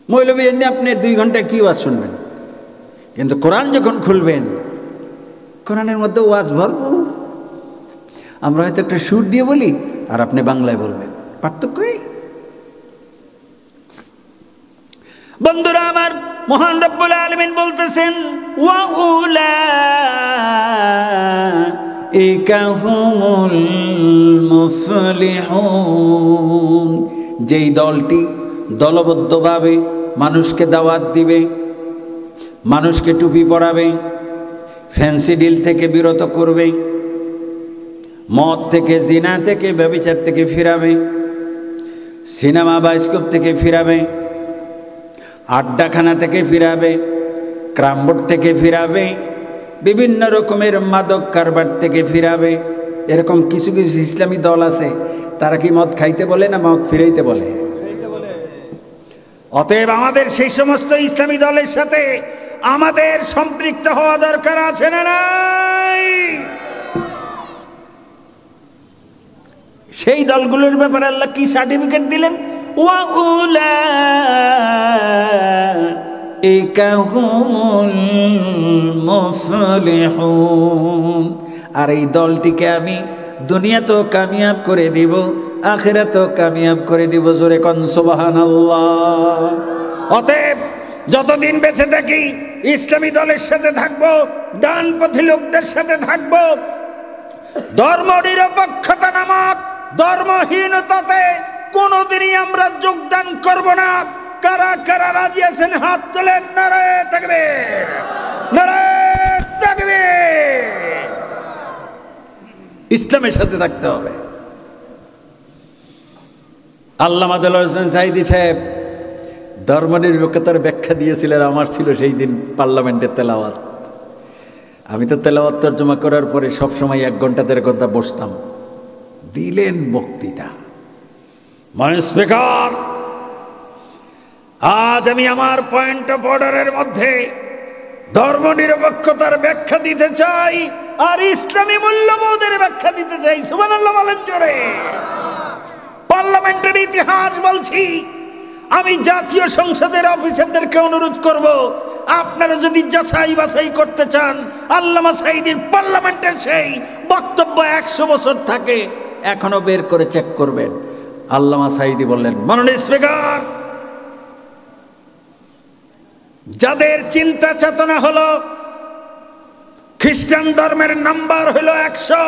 মৌলবী এমনি আপনি 2 ঘন্টা কি ওয়াজ শুনবেন, কিন্তু কোরআন যখন খুলবেন কোরআনের মধ্যে ওয়াজ ভরপুর। আমরা হয়তো একটা সুর দিয়ে বলি আর আপনি বাংলায় বলবেন, পার্থক্যই। বন্ধুরা আমার, মহান রব্বুল আলামিন বলতেছেন ওয়া উলাইকা হুমুল মুফলিহুন, যেই দলটি দলবদ্ধভাবে মানুষকে দাওয়াত দিবে, মানুষকে টুপি পরাবে, ফ্যান্সি ডিল থেকে বিরত করবে, মদ থেকে, জিনা থেকে, ব্যভিচার থেকে ফিরাবে, সিনেমা বায়োস্কোপ থেকে ফিরাবে, আড্ডাখানা থেকে ফিরাবে, ক্রামবোর্ড থেকে ফিরাবে, বিভিন্ন রকমের মাদক কারবার থেকে ফিরাবে। এরকম কিছু কিছু ইসলামী দল আছে, তারা কি মদ খাইতে বলে না মদ ফিরাইতে বলে? অতএব আমাদের সেই সমস্ত ইসলামী দলের সাথে আমাদের সম্পৃক্ত হওয়া দরকার আছে না নাই? সেই দলগুলোর ব্যাপারে আল্লাহ কি সার্টিফিকেট দিলেন? ওয়া উলাইকা হুমুল মুফলিহুন, আর এই দলটিকে আমি দুনিয়াতেও কামিয়াব করে দিব, আখিরাতেও কামিয়াব করে দিব। জোরে কোন সুবহানাল্লাহ। অতএব যতদিন বেঁচে থাকি ইসলামী দলের সাথে থাকবো, ডানপন্থী লোকদের সাথে থাকবো। ধর্ম নিরপেক্ষতা নামক ধর্মহীনতাতে কোনোদিনই আমরা যোগদান করব না। কারা কারা রাজি আছেন হাত তোলেন। নারায়ে তাকবীর, নারায়ে তাকবীর। ইসলামের সাথে থাকতে হবে। আল্লামা দেলোয়ার হোসেন সাঈদী সাহেব ধর্মনিরপেক্ষতার ব্যাখ্যা দিয়েছিলেন। আমার ছিল সেই দিন পার্লামেন্টের তেলাওয়াত। আমি তো তেলাওয়াত তর্জমা করার পরে সবসময় 1 ঘন্টা 1.5 ঘন্টা বসতাম। দিলেন বক্তৃতা। মাননীয় স্পিকার, আজ আমি আমার পয়েন্ট অফ অর্ডারের মধ্যে ধর্মনিরপেক্ষতার ব্যাখ্যা দিতে চাই আর ইসলামী মূল্যবোধের ব্যাখ্যা দিতে চাই। সুবহানাল্লাহ বলেন জোরে। পার্লামেন্টের ইতিহাস বলছি। আমি জাতীয় সংসদের অফিসারদেরকে অনুরোধ করব, আপনারা যদি যাচাই বাছাই করতে চান, আল্লামা সাঈদীর পার্লামেন্টের সেই বক্তব্য 100 বছর থাকে, এখনো বের করে চেক করবেন। আল্লামা সাঈদী বললেন, মাননীয় স্পিকার, যাদের চিন্তা চেতনা হলো খ্রিস্টান ধর্মের নাম্বার হলো 100,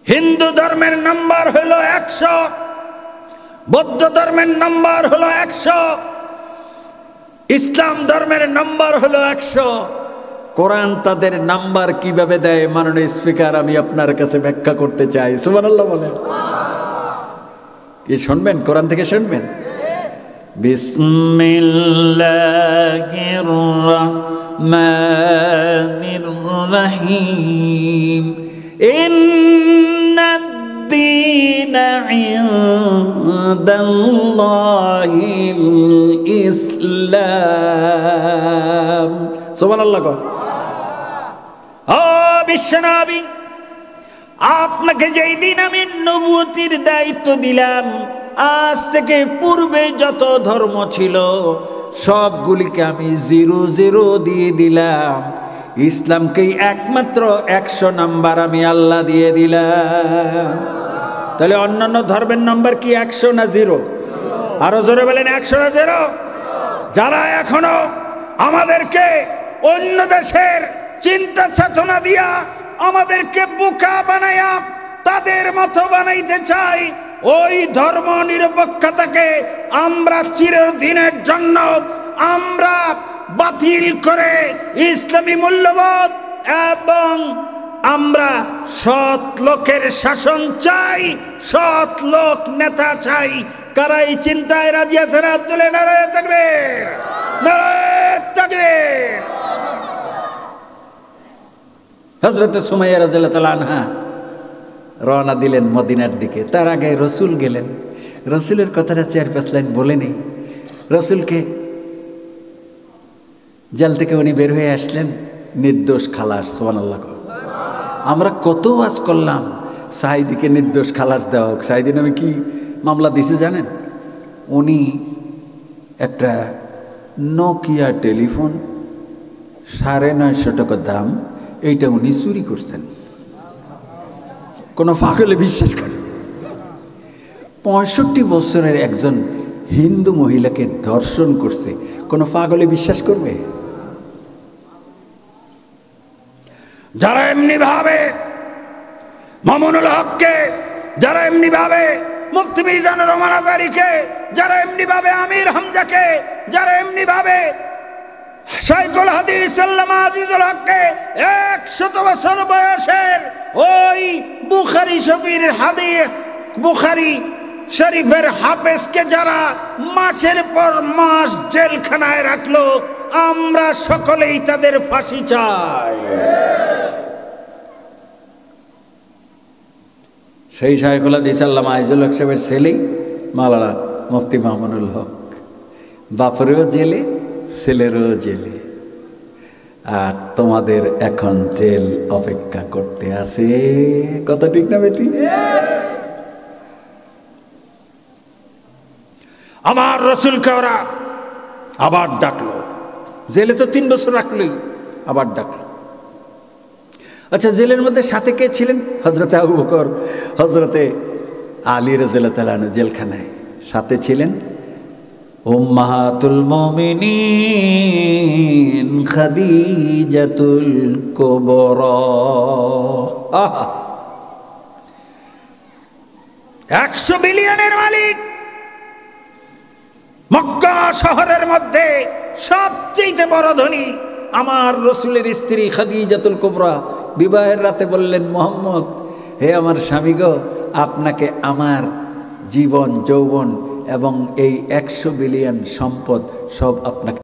হিন্দু ধর্মের নাম্বার হলো 100, বৌদ্ধ ধর্মের নাম্বার হলো 100, ইসলাম ধর্মের নাম্বার হলো 100। কোরআন তাদের নাম্বার কিভাবে দেয় মাননীয় স্পিকার আমি আপনার কাছে ব্যাখ্যা করতে চাই। সুবহানাল্লাহ বলেন। কি শুনবেন? কোরআন থেকে শুনবেন। বিসমিল্লাহির রহমানির রহিম। ইন্নাদ-দীনা ইনদাল্লাহিল ইনদাল্লাহিল ইসলাম। সুবহানাল্লাহ। ও বিশ্বনবী, আপনাকে যেই দিন আমি নবুয়তির দায়িত্ব দিলাম, আজ থেকে পূর্বে যত ধর্ম ছিল সবগুলিকে আমি 0 দিয়ে দিলাম। ইসলামকেই একমাত্র 100 নাম্বার আমি আল্লাহ দিয়ে দিলাম। তাহলে অন্যান্য ধর্মের নাম্বার কি 100 না 0? আরো জোরে বলেন 100 না 0? যারা এখনো আমাদেরকে অন্য দেশের চিন্তা চেতনা দিয়া আমাদেরকে বোকা বানায়া তাদের মতো বানাইতে চাই, ওই ধর্ম নিরপেক্ষতাকে আমরা চিরদিনের জন্য আমরা বাতিল করে ইসলামী মূল্যবোধ এবং আমরা সৎ লোকের শাসন চাই, সৎ লোক নেতা চাই। কারা এই চিন্তায় রাজি আছেন? হাত তুলে নারায়ে তাকবীর, নারায়ে তাকবীর। হযরত সুমাইয়া রাদিয়াল্লাহু তাআলা আনহা রওনা দিলেন মদিনার দিকে। তার আগে রসুল গেলেন। রসুলের কথাটা 4-5 লাইন বলে নেই। রসুলকে জেল থেকে উনি বের হয়ে আসলেন নির্দোষ খালাস। সুবহানাল্লাহ। আমরা কত ওয়াজ করলাম সাইদিকে নির্দোষ খালাস দেওয়া হোক। সাইদি নামে কি মামলা দিছে জানেন? উনি একটা নোকিয়া টেলিফোন 950 টাকা দাম, এইটা উনি চুরি করছেন। কোনো পাগলে বিশ্বাস করে? 65 বছরের একজন হিন্দু মহিলাকে ধর্ষণ করছে, কোনো পাগলে বিশ্বাস করবে? যারা এমনি ভাবে মামুনুল হককে, যারা এমনি ভাবে মুফতি মিজানুর রহমান আজারীকে, যারা এমনি ভাবে আমির হামজাকে, যারা এমনি ভাবে শাইখুল হাদিস আল্লামা আজিজুল হককে 100 বছর বয়সের ওই বুখারী শরীফের হাদিস, বুখারী শরীফের হাফেজকে যারা মাসের পর মাস জেলখানায় রাখলো, আমরা সকলেই তাদের ফাঁসি চাই। সেই শাইখুল হাদিস আল্লামা আজিজুল হক সাহেবের ছেলেই মাওলানা মুফতি মামুনুল হক। বাপরেও জেলে, ছেলেরও জেলে। আর তোমাদের এখন জেল অপেক্ষা করতে আছে। কথা ঠিক না বেটি? আমার রসুলকে ওরা আবার ডাকলো। জেলে তো 3 বছর রাখলোই, আবার ডাকলো। আচ্ছা, জেলের মধ্যে সাথে কে ছিলেন? হযরতে আবু বকর, হযরতে আলী রাদিয়াল্লাহু তাআলা আনহু জেলখানায়। সাথে ছিলেন উম্মাহাতুল মুমিনিন খাদিজাতুল কুবরা। 100 বিলিয়নের মালিক, মক্কা শহরের মধ্যে সবচেয়ে বড় ধনী আমার রসুলের স্ত্রী খাদিজাতুল কুবরা বিবাহের রাতে বললেন, মোহাম্মদ, হে আমার স্বামী গো, আপনাকে আমার জীবন যৌবন এবং এই 100 বিলিয়ন সম্পদ সব আপনাকে